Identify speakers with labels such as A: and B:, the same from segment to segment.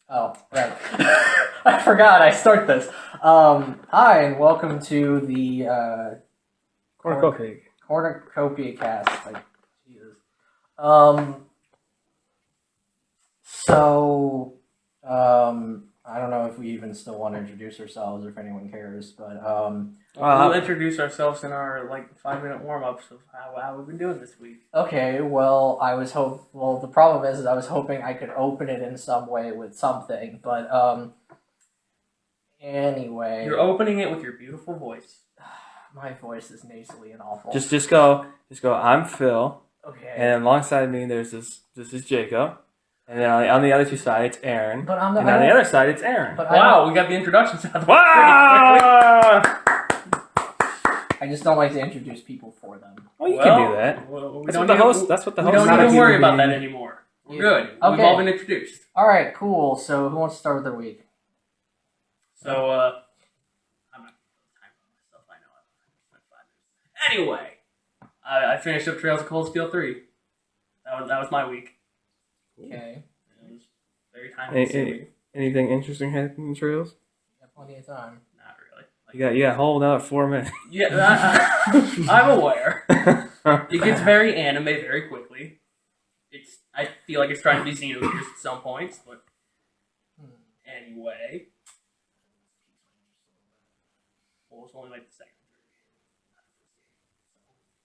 A: Oh, right. I forgot I start this. Hi, and welcome to the Cornucopia cast. Like, Jesus. I don't know if we even still want to introduce ourselves or if anyone cares, but
B: we'll introduce ourselves in our 5-minute warm-ups of how we've been doing this week.
A: Okay, well, the problem is I was hoping I could open it in some way with something, but anyway.
B: You're opening it with your beautiful voice.
A: My voice is nasally and awful.
C: Just go. I'm Phil.
A: Okay.
C: And alongside me, this is Jacob. And then on the other two sides, it's Aaron.
A: But on
C: the other side, it's Aaron.
B: Wow, we got the introductions out of the way.
A: I just don't like to introduce people for them.
C: Well, you can do that. That's what the host.
B: We don't even worry about that anymore. We're good.
A: Okay.
B: We've all been introduced.
A: All right, cool. So who wants to start with their week?
B: So I'm not time on myself. I know. I spent 5 minutes. Anyway, I finished up Trails of Cold Steel 3. That was my week.
A: Okay.
B: It was very time-consuming.
C: Anything interesting happening in Trails?
A: You got plenty of time.
B: Not really.
C: You got hold out 4 minutes.
B: Yeah, I'm aware. It gets very anime very quickly. I feel like it's trying to be Xenogears at some points, but anyway. Well, it's only like the second.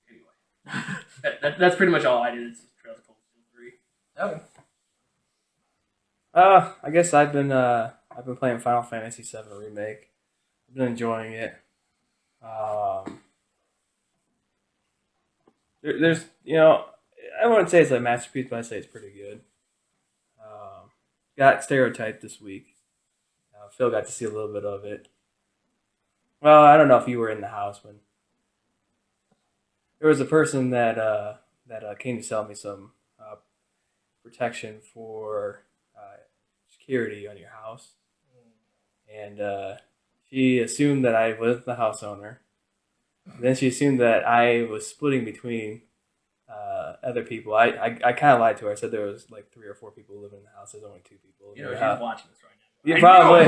B: Anyway, that's pretty much all I did. It's Trails of Cold Steel 3.
A: Okay.
C: I guess I've been playing Final Fantasy VII Remake. I've been enjoying it. There's I wouldn't say it's a masterpiece, but I'd say it's pretty good. Got stereotyped this week. Phil got to see a little bit of it. Well, I don't know if you were in the house when there was a person that came to sell me some protection for security on your house, and she assumed that I was the house owner. Then she assumed that I was splitting between other people. I kind of lied to her. I said there was like 3 or 4 people living in the house. There's only 2 people.
B: She's watching this right now.
C: Yeah, probably.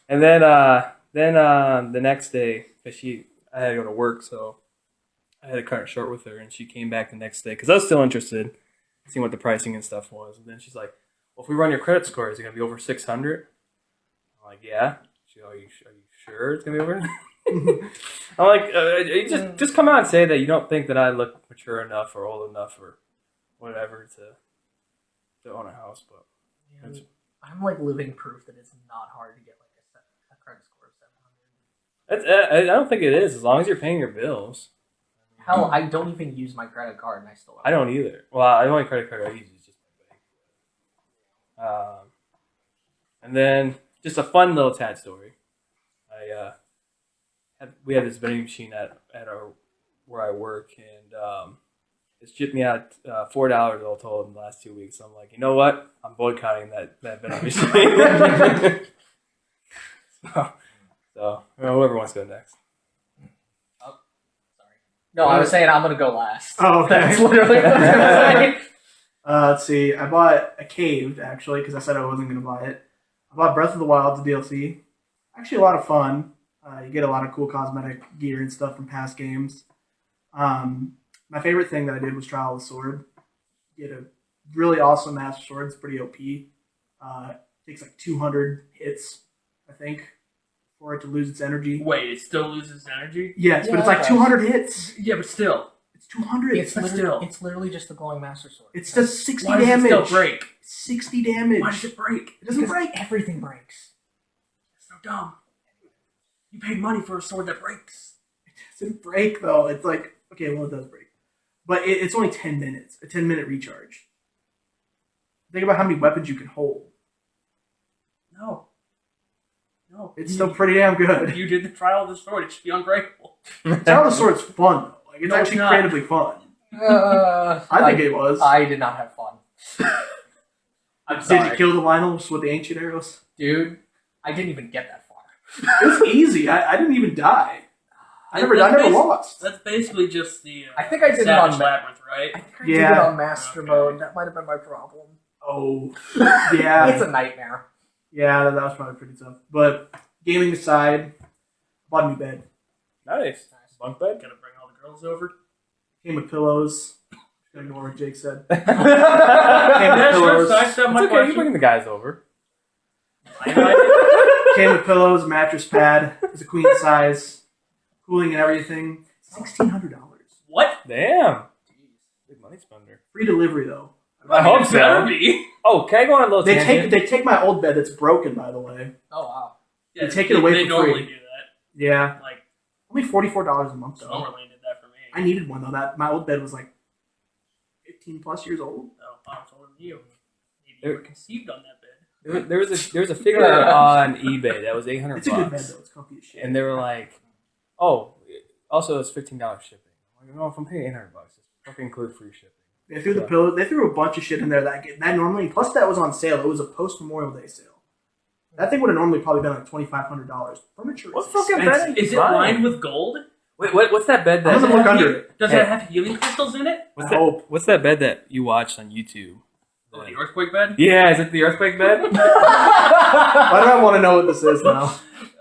C: And then the next day, because I had to go to work, so I had to cut it short with her, and she came back the next day because I was still interested, seeing what the pricing and stuff was. And then she's like, "Well, if we run your credit score, is it gonna be over 600?" I'm like, "Yeah." She's like, "Are you sure it's gonna be over?" I'm like, just come out and say that you don't think that I look mature enough or old enough or whatever to own a house. But
A: yeah, I'm like living proof that it's not hard to get like a credit score of 700.
C: I don't think it is, as long as you're paying your bills.
A: Hell, I don't even use my credit card, and I still.
C: I don't either. Well, the only credit card I use is just my bank. And then just a fun little tad story. We had this vending machine at where I work, and it's chipped me out $4 all told in the last 2 weeks. So I'm like, you know what? I'm boycotting that vending machine. so whoever wants to go next.
A: Oh, sorry. No, I was saying I'm gonna go last.
D: Oh, okay.
A: That's literally what I was gonna say.
D: Let's see. I bought a Caved, actually, because I said I wasn't going to buy it. I bought Breath of the Wild, the DLC. Actually, a lot of fun. You get a lot of cool cosmetic gear and stuff from past games. My favorite thing that I did was try out the sword. You get a really awesome Master Sword. It's pretty OP. Takes like 200 hits, I think, for it to lose its energy.
B: Wait, it still loses energy?
D: Yes, but it's like 200 hits.
B: Yeah, but still.
D: It's 200.
A: It's literally just the glowing Master Sword.
D: It's just 60
B: Why
D: damage.
B: Does it still break?
D: 60 damage.
B: Why does it break?
D: It doesn't break.
A: Everything breaks.
B: It's so dumb. You paid money for a sword that breaks.
D: It doesn't break, though. It's like, okay, well, it does break. But it's only 10 minutes. A 10-minute recharge. Think about how many weapons you can hold.
B: No.
D: It's still pretty damn good.
B: You did the trial of the sword. It should be unbreakable.
D: Trial of the Sword's fun, though. Like, it's actually creatively fun.
A: I
D: think it was.
A: I did not have fun. I'm sorry.
D: Did you kill the Lionels with the ancient arrows?
A: Dude, I didn't even get that far.
D: It was easy. I didn't even die. I never lost.
B: That's basically just the.
A: I think I did it
B: Savage
A: on
B: Labyrinth, right?
A: I think I did it on master mode. That might have been my problem.
D: Oh, yeah.
A: It's a nightmare.
D: Yeah, that was probably pretty tough. But gaming aside, bought a new bed.
C: Nice. Bunk bed?
B: Gonna bring all the girls over.
D: Came with pillows. Ignore what Jake said.
B: Yeah,
D: pillows.
B: sure, so I
C: It's okay, you're bringing the guys over.
D: Came with pillows, mattress pad. It's a queen size. Cooling and everything. $1,600.
B: What?
C: Damn. Big money spender.
D: Free delivery though.
C: I hope
B: It better
C: so.
B: be.
C: Oh, can I go on a little tangent?
D: They take my old bed that's broken, by the way.
A: Oh wow.
B: Yeah,
D: They take it away
B: They
D: for
B: normally
D: free.
B: do that.
D: Yeah.
B: Like,
D: Only $44 a month though.
B: Summerlane did that for me.
D: I needed one though. That my old bed was like 15 plus years old.
B: Oh, I'm older than you. Maybe you were conceived on that bed.
C: There was a figure on eBay that was $800.
D: It's a good bed though. It's comfy as shit.
C: And they were like, "Oh, also it's $15 shipping." I'm like, "No, if I'm paying $800, it's fucking include free shipping."
D: They threw the pillow. They threw a bunch of shit in there that normally. Plus, that was on sale. It was a post Memorial Day sale. That thing would have normally probably been like $2,500. Furniture.
C: What
D: is
C: fucking
D: expensive.
C: bed
B: Is it
C: Fine.
B: lined with gold?
C: Wait, what's that bed
D: How does it
C: that?
D: look under it?
B: Does
C: Hey.
B: it have healing crystals in it?
C: What's
D: I hope.
C: What's that bed that you watched on YouTube?
B: Oh, the earthquake bed?
C: Yeah, is it the earthquake bed?
D: Why do I want to know what this is now?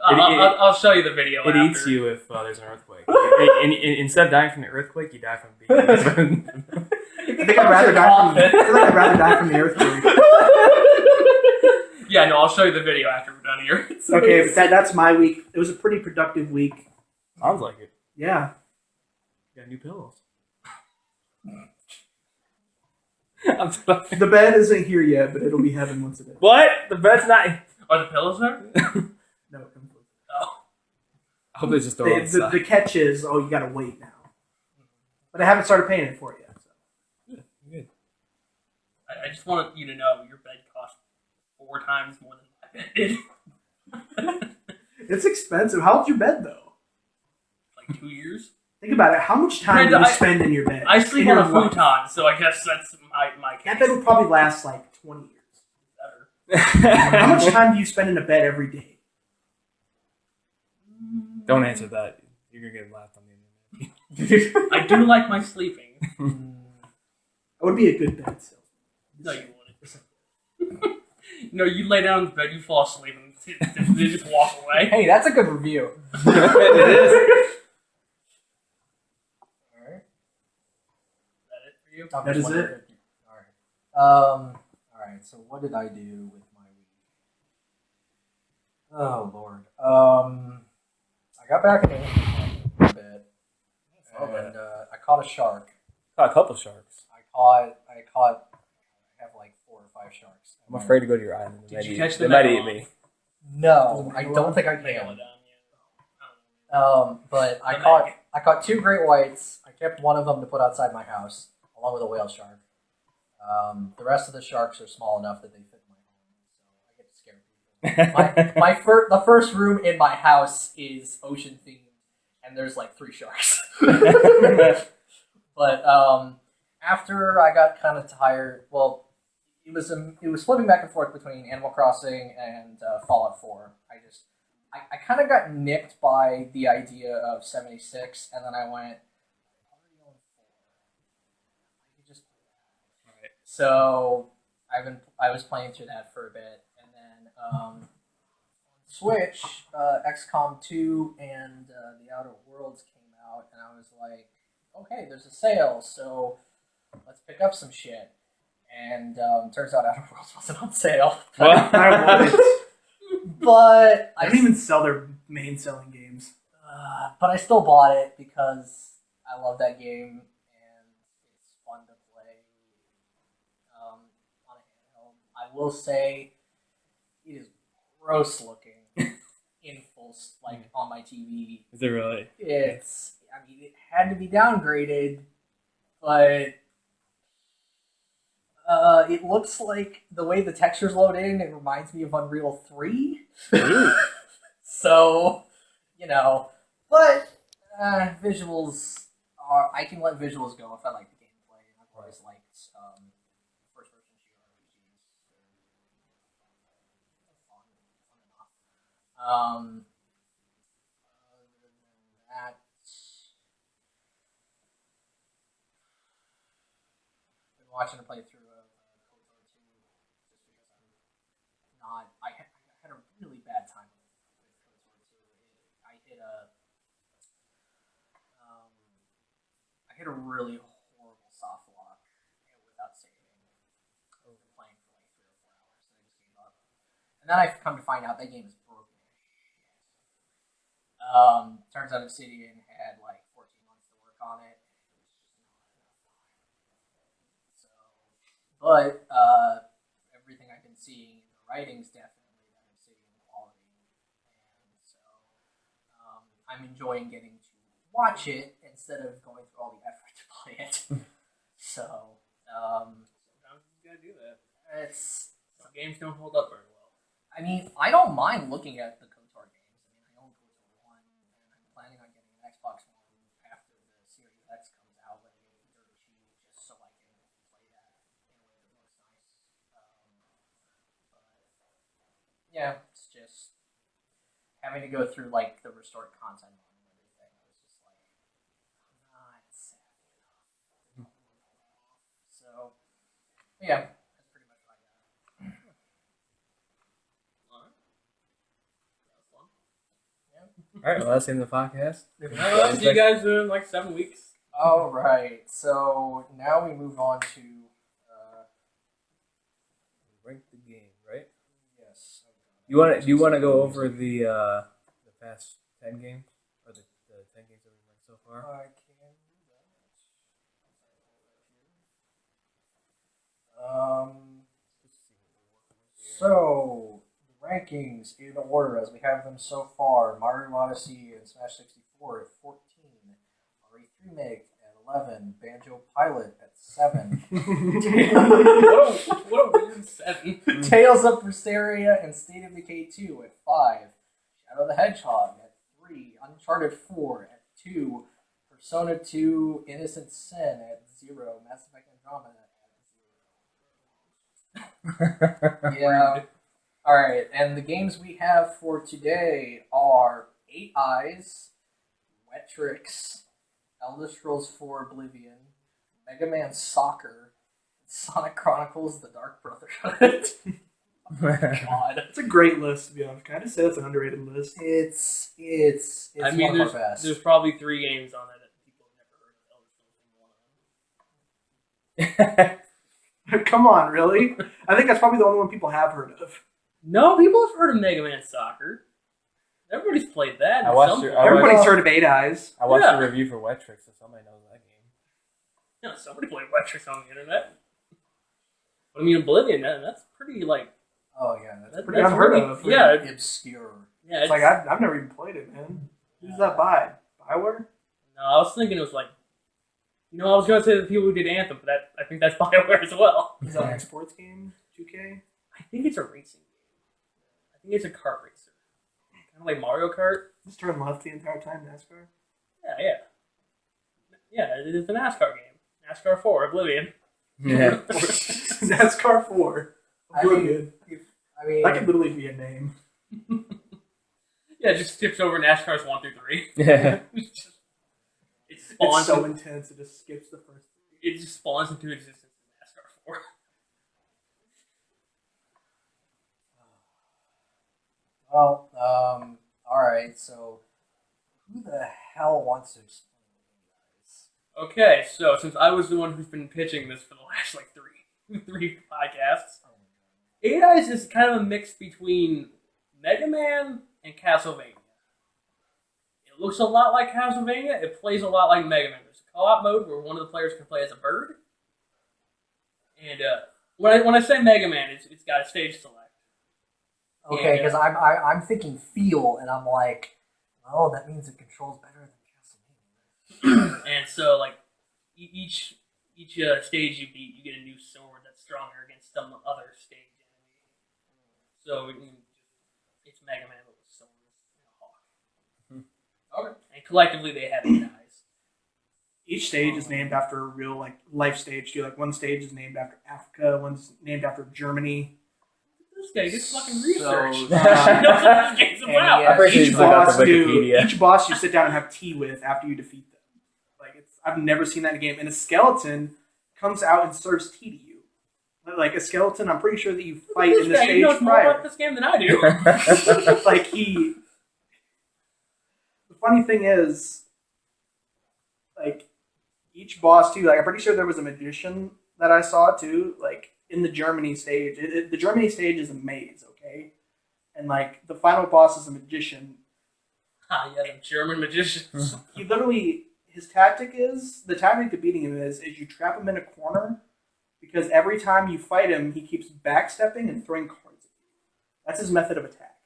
B: I'll show you the video.
C: It
B: after.
C: eats you if there's an earthquake. And instead of dying from the earthquake, you die from being.
D: I think I'd rather die from. I feel like I'd rather die from the earthquake.
B: Yeah, no, I'll show you the video after we're done here.
D: Okay, but that's my week. It was a pretty productive week.
C: Sounds like it.
D: Yeah.
C: You got new pillows. I'm sorry.
D: The bed isn't here yet, but it'll be heaven once it is.
C: What? The bed's not.
B: Are the pillows there?
D: No, it comes with
B: Oh.
C: I hope they just throw it
D: it. The catch is, you gotta wait now. But I haven't started paying it for it yet. So.
C: Good.
B: I just want you to know your bed cost 4 times more than my bed did.
D: It's expensive. How old's your bed though?
B: Like 2 years.
D: Think about it. How much time do you spend in your bed?
B: I sleep
D: In
B: on a
D: your life?
B: futon, so I guess that's my case.
D: That bed will probably last like 20 years.
B: Better.
D: How much time do you spend in a bed every day?
C: Don't answer that. You're gonna get laughed on the internet.
B: I do like my sleeping.
D: That would be a good bed still.
B: No, you wouldn't. No, you lay down in bed, you fall asleep, and they just walk away.
A: Hey, that's a good review.
C: It is.
A: Alright.
B: Is that it for you?
D: That is it.
A: Alright, so what did I do with my week? Oh lord. I got back in England a bit. And I caught a shark.
C: Caught a couple sharks.
A: I have like 4 or 5 sharks.
C: I'm afraid to go to your island.
B: Did you catch the
C: They might eat
B: megalodon?
C: me.
A: No, I don't think I can.
B: Megalodon, yeah.
A: But I caught 2 great whites. I kept one of them to put outside my house, along with a whale shark. The rest of the sharks are small enough that they fit in my home, so I get to scare people. The first room in my house is ocean themed, and there's like 3 sharks. But after I got kind of tired, well, it was flipping back and forth between Animal Crossing and Fallout 4. I kind of got nipped by the idea of 76, and then I went, so I was playing through that for a bit, and then on Switch, XCOM 2 and The Outer Worlds came out, and I was like, okay, there's a sale, so let's pick up some shit. And turns out Outer Worlds wasn't on sale.
C: What?
D: I love it.
A: But
D: I don't even sell their main selling games.
A: but I still bought it because I love that game and it's fun to play on a handheld. I will say it is gross looking in full on my TV.
C: Is it really?
A: It had to be downgraded, but it looks like the way the textures load in, it reminds me of Unreal 3. So, but visuals are, I can let visuals go if I like the gameplay. I've always liked first person shooter RPGs. They're fun enough. Other than that, watching a playthrough of KOTOR 2 just because I'm not. I had a really bad time with KOTOR 2. I hit a I hit a really horrible soft lock without saving. I was playing for like 3 or 4 hours, and I just gave up. And then I've come to find out that game is broken. Turns out Obsidian had like 14 months to work on it. So, but everything I've been seeing in the writing's definitely that Obsidian quality, and so I'm enjoying getting to watch it instead of going through all the effort to play it. So,
B: Sometimes you gotta do that. Some games don't hold up very well.
A: I mean, I don't mind looking at the KOTOR games. I mean, I own KOTOR 1, and I'm planning on getting an Xbox One after the Series X comes out when I get it dirt cheap, just so I can play that in a way that looks nice. But yeah, it's just having to go through like the restored content on and everything. I was just like, I'm not savvy enough. So yeah, that's pretty much what I got.
B: Alright. That was fun.
C: All right, well, that's the end of the podcast.
B: I'll see you guys in like 7 weeks.
A: All right, so now we move on to
C: Rank the game, right?
A: yes.
C: Do you want to go over the past 10 games or the 10 games that we've ranked so far?
A: I can do that. So the rankings in order as we have them so far: Mario Odyssey and Smash 64 at 14, Remake at 11, Banjo Pilot at 7,
B: What a weird 7.
A: Tales of Bersearia and State of Decay 2 at 5, Shadow the Hedgehog at 3, Uncharted 4 at 2, Persona 2 Innocent Sin at 0, Mass Effect Andromeda at 0. Yeah. Alright, and the games we have for today are 8 Eyes, Wetrix, Elder Scrolls 4 Oblivion, Mega Man Soccer, Sonic Chronicles: The Dark Brotherhood. Oh my God.
D: It's a great list, to be honest. Can I just say it's an underrated list?
A: It's
B: I mean,
A: one of our best.
B: there's probably 3 games on there that people have never heard of. Elder Scrolls being one of them.
D: Come on, really? I think that's probably the only one people have heard of.
B: No, people have heard of Mega Man Soccer. Everybody's played that.
C: I watched your- I
D: Everybody's
C: watched-
D: heard of 8 Eyes.
C: I watched
B: Yeah.
C: the review for Wetrix, so somebody knows that game.
B: Yeah, somebody played Wetrix on the internet. But I mean, Oblivion, that's pretty like.
A: Oh yeah, that's
D: pretty unheard of.
B: Yeah,
A: obscure.
B: yeah.
D: It's like, I've never even played it, man. Who's that by? Bioware?
B: No, I was thinking it was like. I was gonna say the people who did Anthem, but I think that's BioWare as well.
D: Is that an sports game? 2K?
B: I think it's a racing game. I think it's a kart racer. Kind of like Mario Kart.
D: Just turn left the entire time, NASCAR?
B: Yeah. Yeah, it is a NASCAR game. NASCAR 4, Oblivion.
C: Yeah.
D: NASCAR 4. Oblivion.
A: I mean,
D: That could literally be a name.
B: Yeah, it just skips over NASCARs 1 through 3.
C: Yeah.
B: It spawns.
D: It's so intense, it just skips the first 3.
B: It just spawns into existence in NASCAR 4.
A: well, all right. So, who the hell wants to explain the game, guys?
B: Okay, so since I was the one who's been pitching this for the last like three podcasts,
A: Oh my God.
B: 8 Eyes is kind of a mix between Mega Man and Castlevania. It looks a lot like Castlevania. It plays a lot like Mega Man. There's a co-op mode where one of the players can play as a bird. And when I say Mega Man, it's got a stage select.
A: Okay,
B: Yeah.
A: because I'm thinking feel, and I'm like, well, that means it controls better than Castlevania.
B: And so like each stage you beat, you get a new sword that's stronger against some other stage enemy. So it's Mega Man with swords and a hawk. Okay. And collectively they have 8 eyes.
D: Each stage is named after a real life stage too. Like one stage is named after Africa, one's named after Germany.
B: This guy gets fucking research.
A: So,
B: He knows what this game's
A: and
B: about.
A: yeah,
C: I'm pretty sure
D: Each
C: you look up
D: boss,
C: the Wikipedia.
D: each boss you sit down and have tea with after you defeat them. Like I've never seen that in a game. And a skeleton comes out and serves tea to you. Like a skeleton, I'm pretty sure that you fight in the
B: This guy,
D: stage
B: he knows more
D: prior.
B: about this game than I do.
D: Like the funny thing is, like each boss too. Like I'm pretty sure there was a magician that I saw too. Like in the Germany stage, the Germany stage is a maze, okay, and like the final boss is a magician.
B: Ah, yeah, the German magicians.
D: He literally, the tactic to beating him is you trap him in a corner. Because every time you fight him, he keeps backstepping and throwing cards at you. That's his method of attack.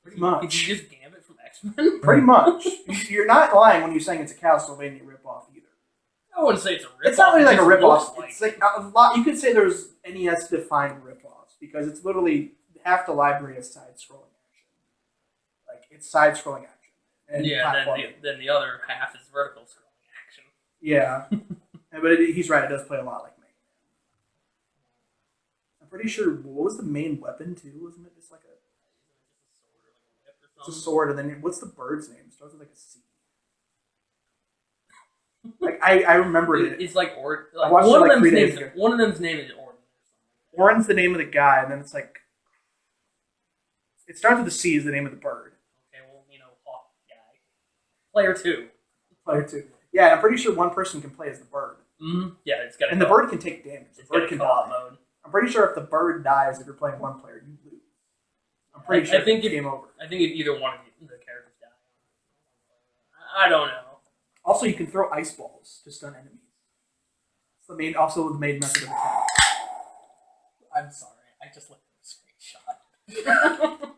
D: Pretty much.
B: Did you just Gambit from X-Men?
D: Pretty much. You're not lying when you're saying it's a Castlevania ripoff either.
B: I wouldn't say it's a ripoff.
D: It's not really like a ripoff.
B: Like...
D: It's like a lot. You could say there's NES-defined ripoffs because it's literally half the library is side-scrolling action. Like it's side-scrolling action. And
B: yeah, then the other half is vertical scrolling action.
D: Yeah. But he's right, it does play a lot like Mega Man. I'm pretty sure, what was the main weapon too? Wasn't it just like it's a sword, and then what's the bird's name? It starts with like a C. Like, I remembered it.
B: It's like,
D: I watched it like 3 days ago.
B: One of them's name is Orin.
D: Orin's the name of the guy, and then it's like, it starts with a C is the name of the bird.
B: Okay, well, Hawk guy. Player 2.
D: Player 2. Yeah, and I'm pretty sure one person can play as the bird.
B: Mm-hmm. Yeah, it's got.
D: And the bird can take damage. The bird can
B: co-op
D: die.
B: mode.
D: I'm pretty sure if the bird dies, if you're playing one player, you lose. I'm pretty sure it's game over.
B: I think if either one of the characters die. I don't know.
D: Also, you can throw ice balls to stun enemies. It's the main method of attack.
A: I'm sorry, I just looked at the screenshot.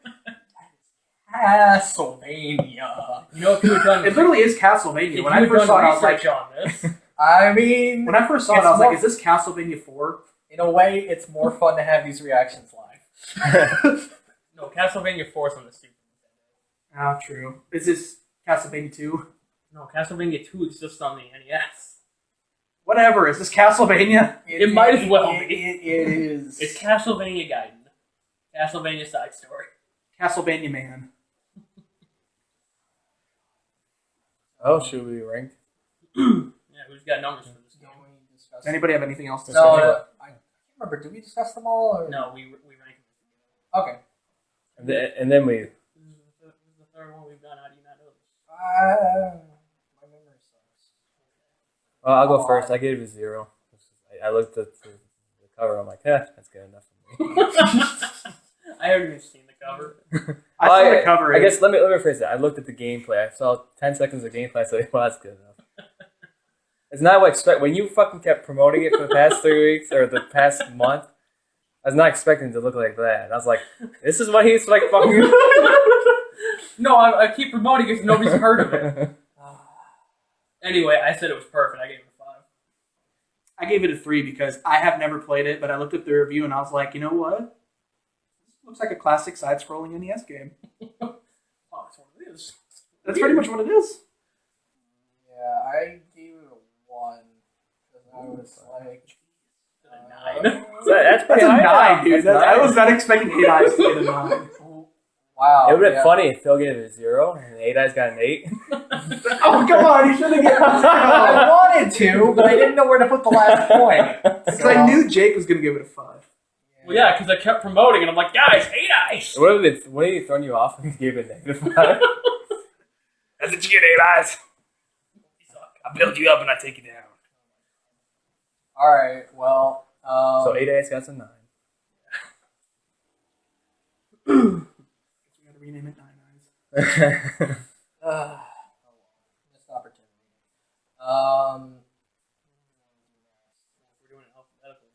A: Castlevania.
B: If you had done,
D: It literally is Castlevania.
B: if
D: When
B: you
D: I
B: had
D: first
B: done
D: saw it, I was like,
B: research on this.
A: I mean,
D: when I first saw it,
A: it's
D: I was like,
A: more-
D: is this Castlevania 4?
A: in a way, it's more fun to have these reactions live.
B: No, Castlevania 4 is on the Super Nintendo.
D: Ah, true. Is this Castlevania 2?
B: No, Castlevania 2 exists on the NES.
D: Whatever. Is this Castlevania?
B: It might as well be.
A: It is.
B: It's Castlevania Gaiden. Castlevania side story.
D: Castlevania Man.
C: Oh, should we rank?
B: Yeah, who's got numbers for this game?
A: Don't we discuss-
D: Does anybody have anything else to
A: No,
D: say?
A: I can't remember. Did we discuss them all? Or?
B: No, we rank them.
A: Okay.
C: And then we.
B: This is the third one we've done. How do you not know this?
A: My memory sucks.
C: Well, I'll go first. I gave it a 0. I looked at the cover. I'm like, that's good enough for me.
B: I haven't even seen the cover.
D: I saw the cover.
C: I guess let me rephrase that. I looked at the gameplay. I saw 10 seconds of gameplay. So well, that's good enough. It's not what I expect. When you fucking kept promoting it for the past 3 weeks or the past month, I was not expecting it to look like that. And I was like, this is what he's like fucking.
B: No, I keep promoting it because nobody's heard of it. Anyway, I said it was perfect. I gave it a 5.
D: I gave it a 3 because I have never played it, but I looked at the review and I was like, you know what? This looks like a classic side-scrolling NES game.
B: Oh, that's what it is.
D: That's pretty much what it is.
A: Yeah, I gave it a 1 because I was like
B: A 9.
C: That's pretty
D: That's a
C: high.
D: 9, dude.
C: That's
D: I was
C: nice.
D: not expecting 8 eyes to get a 9.
A: wow.
C: It would have been
A: yeah.
C: funny if Phil gave it a 0 and 8 Eyes got an 8.
D: Oh, come on. You should have given it a 0.
A: I wanted to, but I didn't know where to put the last point.
D: Because I knew Jake was going to give it a 5.
B: Well, yeah, because I kept promoting, and I'm like, guys, 8 eyes.
C: What if he thrown you off and gave it a -5? That's what you get, 8 Eyes. I build you up and I take you down.
A: All right. Well.
C: So 8 Eyes got a 9.
D: We got to rename it 9 Eyes.
A: Missed opportunity.
B: We're doing it alphabetical.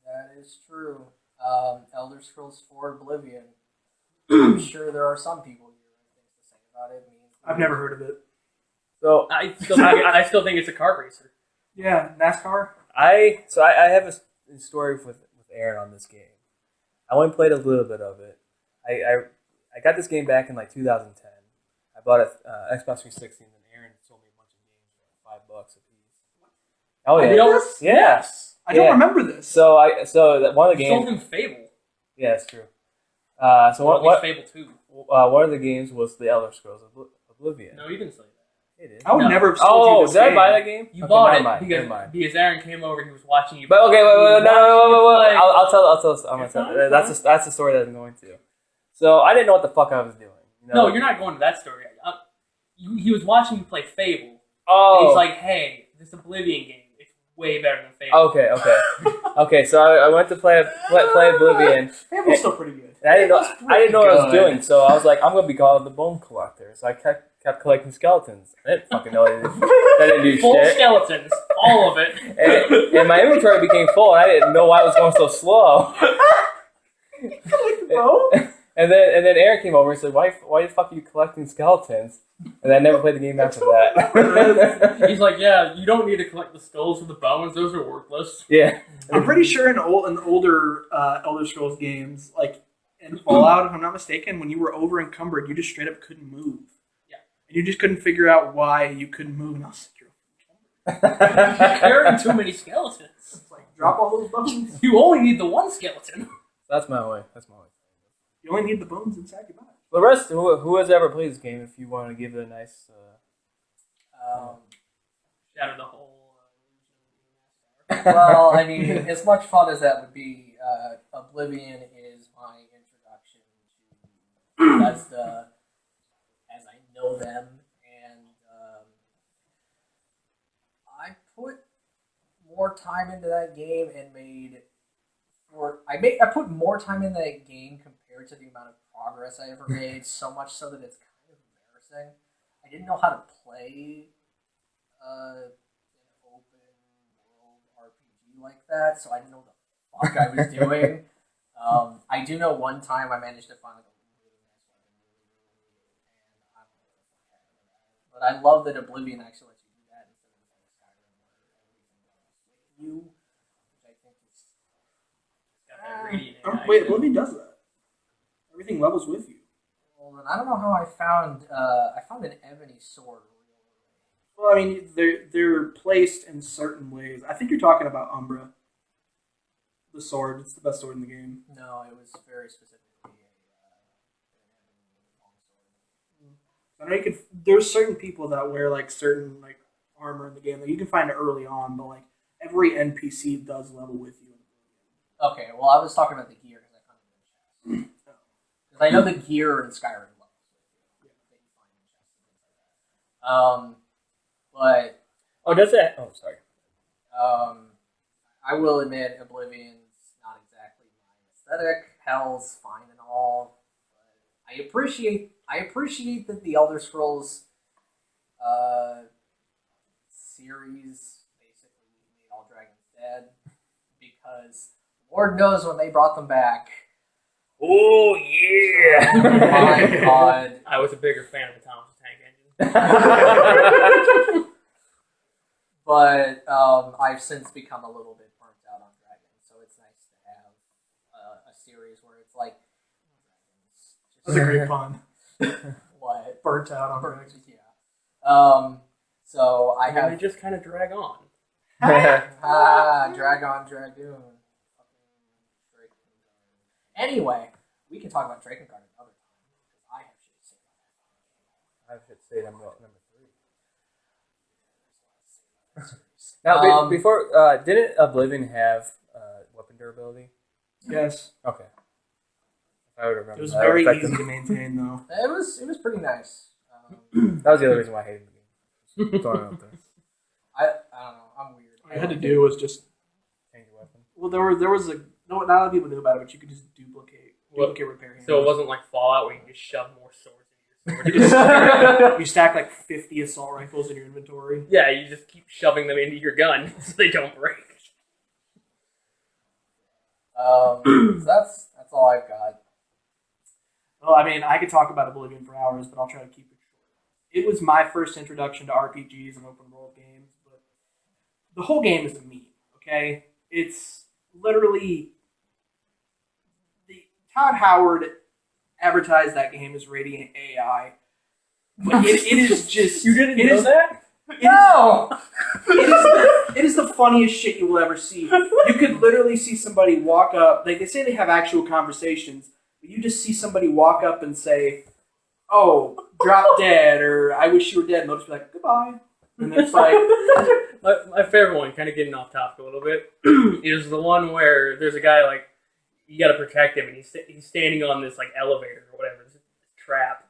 A: That is true. Elder Scrolls 4 Oblivion. I'm sure there are some people here with things to say about it.
D: I've never heard of it.
C: So
B: I still think it's a kart racer.
D: Yeah, NASCAR.
C: I have a story with Aaron on this game. I only played a little bit of it. I got this game back in like 2010. I bought a Xbox 360 and then Aaron sold me a bunch of games for like $5 a piece. Oh yeah,
D: Yes?
C: yes.
D: I don't remember this.
C: So one of the
B: Sold
C: games.
B: him Fable.
C: Yeah, it's true.
B: Or at least Fable 2.
C: One of the games was the Elder Scrolls Oblivion.
B: No, you didn't say that.
C: It is.
D: I would
B: No.
D: never have sold you this
C: did I
D: game.
C: buy that game?
B: You
C: Okay,
B: bought
C: never
B: it
C: mind, never mind.
B: because Aaron came over and he was watching you.
C: But okay, wait, no.
B: Like,
C: I'll tell. I'm
B: It's
C: gonna
B: fine,
C: tell.
B: it's
C: That's the story that I'm going to. So I didn't know what the fuck I was doing. You know?
B: No, you're not going to that story. He was watching you play Fable. And
C: Oh.
B: he's like, hey, this Oblivion game, it's way better than Fable.
C: Okay. So I went to play Oblivion.
D: Fable's still pretty good.
C: And I didn't know what I was
A: good.
C: doing. So I was like, I'm gonna be called the Bone Collector. So I kept collecting skeletons. I didn't fucking know that didn't do
B: Full
C: shit.
B: skeletons, all of it.
C: And my inventory became full, and I didn't know why it was going so slow.
D: Oh?
C: And then Aaron came over and said, "Why the fuck are you collecting skeletons?" And I never played the game after that.
B: He's like, yeah, you don't need to collect the skulls or the bones; those are worthless.
C: Yeah.
D: I'm pretty sure in older Elder Scrolls games, like in Fallout, if I'm not mistaken, when you were over encumbered, you just straight up couldn't move.
B: Yeah.
D: And you just couldn't figure out why you couldn't move. And I was like, you're
B: Carrying too many skeletons.
D: it's like, drop all those bones.
B: You only need the one skeleton.
C: That's my way.
D: You only need the bones inside your body.
C: The rest, who has ever played this game? If you want to give it a nice.
B: Shatter the whole.
A: Well, I mean, as much fun as that would be, Oblivion is my introduction to Bethesda as I know them, and I put more time into that game and I put more time in that game compared to the amount of progress I ever made. So much so that it's kind of embarrassing. I didn't know how to play an open world RPG like that, so I didn't know what the fuck I was doing. I do know one time I managed to find like a really nice weapon, and I don't know what the fuck happened to that. But I love that Oblivion actually lets you do that instead of like Skyrim where everything goes with you, which I think is
B: Got that radiant AI
D: Wait,
B: too.
D: Oblivion does that. Everything levels with you.
A: well. And I don't know how I found an ebony sword.
D: Well, I mean, they're placed in certain ways. I think you're talking about Umbra. The sword. It's the best sword in the game.
A: No, it was very specifically an ebony long sword.
D: I know you can. There's certain people that wear like certain like armor in the game that you can find it early on, but like every NPC does level with you.
A: Okay, well, I was talking about the gear because I found it in chests. Because I know the gear in Skyrim levels with you. That you find in chests and things like that. But
C: Oh, does it? Oh, sorry.
A: I will admit, Oblivion's not exactly my aesthetic. Hell's fine and all, but I appreciate that the Elder Scrolls series basically made all dragons dead, because Lord knows when they brought them back.
C: Oh yeah!
A: My God.
B: I was a bigger fan of the Thomas the Tank Engine.
A: But I've since become a little bit burnt out on dragons, so it's nice to have a series where it's like
D: That's a great pun.
A: what
D: Burnt out on dragons.
A: yeah. So I
B: They
A: have
B: just kind of drag on.
A: Dragon Dragoon. Anyway, we can talk about Drakengard another time because I have shit to say about that.
C: I should say number 3. Now, before, didn't Oblivion have weapon durability?
D: Yes.
C: Okay. I would remember.
D: It was
C: that.
D: very
C: Effective.
D: easy to maintain, though.
A: It was pretty nice.
C: That was the other reason why I hated the game. Just throwing it out there.
A: I don't know. I'm weird.
D: All you had to do was just.
C: Change your weapon.
D: Well, there was a. No, not a lot of people knew about it, but you could just duplicate repair handles.
B: So it wasn't like Fallout where you can just shove more swords into your sword.
D: You stack like 50 assault rifles in your inventory.
B: Yeah, you just keep shoving them into your gun so they don't break.
A: So that's all I've got.
D: Well, I mean, I could talk about Oblivion for hours, but I'll try to keep it short. It was my first introduction to RPGs and open world games, but the whole game is a meme, okay? It's literally... Todd Howard advertised that game as Radiant AI, but it is just...
B: You didn't
D: it
B: know
D: is-
B: that?
A: No!
D: It is the funniest shit you will ever see. You could literally see somebody walk up, like they say they have actual conversations, but you just see somebody walk up and say, oh, drop dead, or I wish you were dead, and they'll just be like, goodbye. And it's like,
B: my favorite one, kind of getting off topic a little bit, is the one where there's a guy like you got to protect him, and he's standing on this like elevator or whatever, this trap,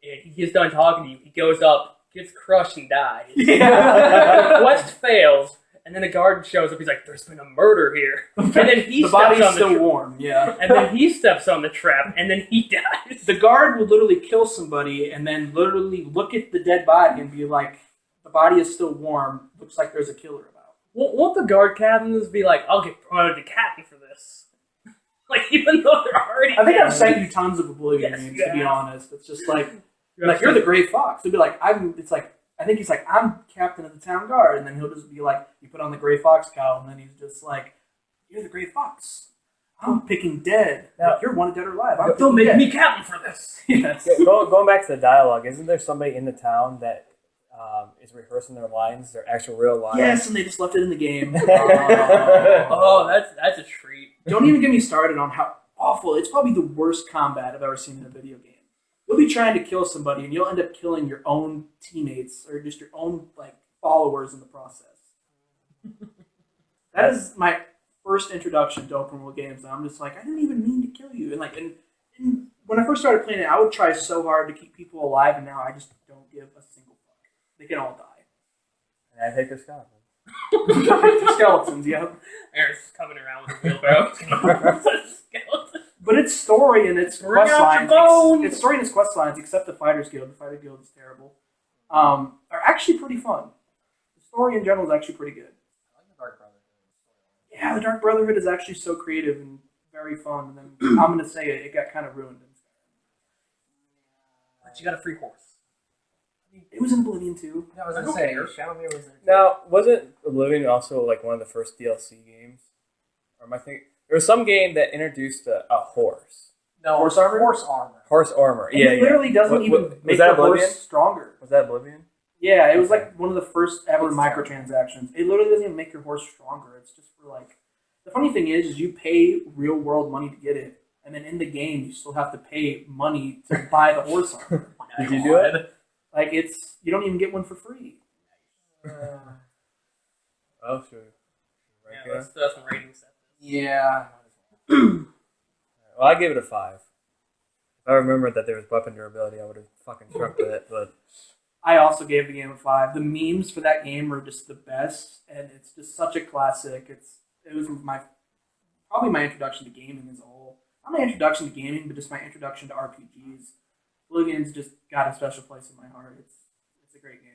B: and he gets done talking to you. He goes up, gets crushed, and dies.
D: yeah.
B: The quest fails, and then a guard shows up. He's like, "There's been a murder here," and then he
D: the
B: steps
D: body's
B: on the
D: still warm, yeah.
B: and then he steps on the trap, and then he dies.
D: The guard will literally kill somebody and then literally look at the dead body and be like, the body is still warm. Looks like there's a killer about.
B: Won't the guard captains be like, "I'll get promoted to captain for this"? Like, even though they're already.
D: I think I've
B: captains.
D: sent you tons of Oblivion
B: Yes,
D: games,
B: you
D: to be
B: have.
D: honest. It's just like you're the Gray Fox. He'll be like, it's like, I think he's like, I'm captain of the town guard. And then he'll just be like, you put on the Gray Fox cowl, and then he's just like, you're the Gray Fox. I'm picking dead.
C: Now-
D: Like, you're wanted dead or alive. I'm
B: Don't
D: picking
B: make
D: dead.
B: me captain for this.
D: Yes.
C: Going back to the dialogue, isn't there somebody in the town that is rehearsing their lines, their actual real lines?
D: Yes, and they just left it in the game.
B: Oh, that's a treat.
D: Don't even get me started on how awful. It's probably the worst combat I've ever seen in a video game. You'll be trying to kill somebody, and you'll end up killing your own teammates or just your own like followers in the process. That is my first introduction to open world games. And I'm just like, I didn't even mean to kill you. And like, and when I first started playing it, I would try so hard to keep people alive, and now I just don't give a single fuck. They can all die.
C: And I take their skeletons.
D: The skeletons, yeah.
B: Aaron's coming around with a wheelbarrow. Skeleton.
D: But it's story and it's
B: Bring
D: quest
B: out
D: lines.
B: your bones!
D: It's story and its quest lines, except the Fighters Guild. The Fighter Guild is terrible. Are actually pretty fun. The story in general is actually pretty good.
A: I like the Dark Brotherhood.
D: Yeah, the Dark Brotherhood is actually so creative and very fun. And then I'm gonna say it got kind of ruined.
B: But you got a free horse.
D: It was in Oblivion too.
A: I was
B: I
A: gonna
B: don't
A: say,
B: care.
A: Xiaomi was there.
C: Now, wasn't Oblivion also like one of the first DLC games? Or am I thinking there was some game that introduced a horse?
A: No,
D: Horse armor?
A: Horse armor.
C: Horse armor.
D: And
C: Yeah,
D: it
C: yeah.
D: literally doesn't
C: What-
D: even
C: was
D: make
C: that
D: the
C: Oblivion?
D: horse stronger.
C: Was that Oblivion?
D: Yeah, it was like one of the first ever
A: It's
D: microtransactions. It literally doesn't even make your horse stronger. It's just for like. The funny thing is you pay real world money to get it, and then in the game you still have to pay money to buy the horse armor.
C: Did you do it?
D: Like you don't even get one for free.
C: Oh, sure.
B: Yeah, let's throw some ratings at this.
A: Yeah.
C: Well, I gave it a 5. If I remembered that there was weapon durability, I would have fucking struck with it. But
D: I also gave the game a 5. The memes for that game are just the best, and it's just such a classic. It was probably my introduction to gaming as a whole. Not my introduction to gaming, but just my introduction to RPGs. Oblivion's just got a special place in my heart. It's a great game.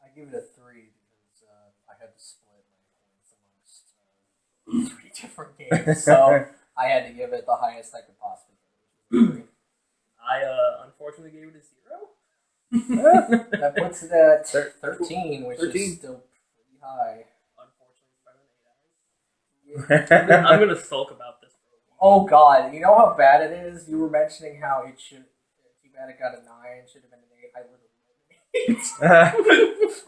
A: I give it a 3 because I had to split my points amongst 3 different games, so I had to give it the highest I could possibly give it, which was a 3.
B: I unfortunately gave it a 0.
A: That puts it at 13, which
D: 13.
A: is still pretty high.
B: Unfortunately, it's better than 8 hours. I'm gonna sulk about this.
A: Oh god, you know how bad it is? You were mentioning how it should. Too bad it got a 9, should have been an 8. I literally gave it an 8.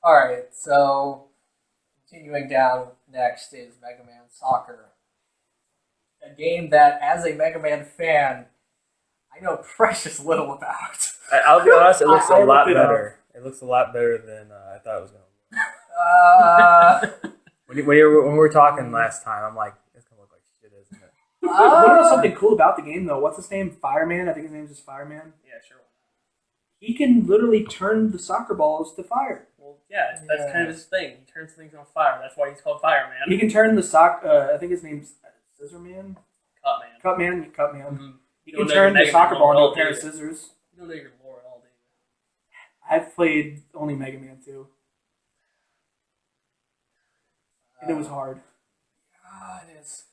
A: Alright, so continuing down next is Mega Man Soccer. A game that, as a Mega Man fan, I know precious little about.
C: I'll be honest, it looks
D: I
C: a lot
D: looked it up.
C: better. It looks a lot better than I thought it was going to.
A: Uh,
C: When we were talking last time, I'm like, it's going to look like shit, isn't it?
D: You want to know something cool about the game, though? What's his name? Fireman? I think his name is just Fireman.
B: Yeah, sure.
D: He can literally turn the soccer balls to fire.
B: Well, yeah, that's kind of his thing. He turns things on fire. That's why he's called Fireman.
D: He can turn the I think his name's Scissorman?
B: Cutman.
D: Cutman.
B: Mm-hmm.
D: He can turn the soccer ball into a pair of scissors.
B: You don't know your lore at all, do you?
D: I've played only Mega Man 2. And it was hard.
A: It is.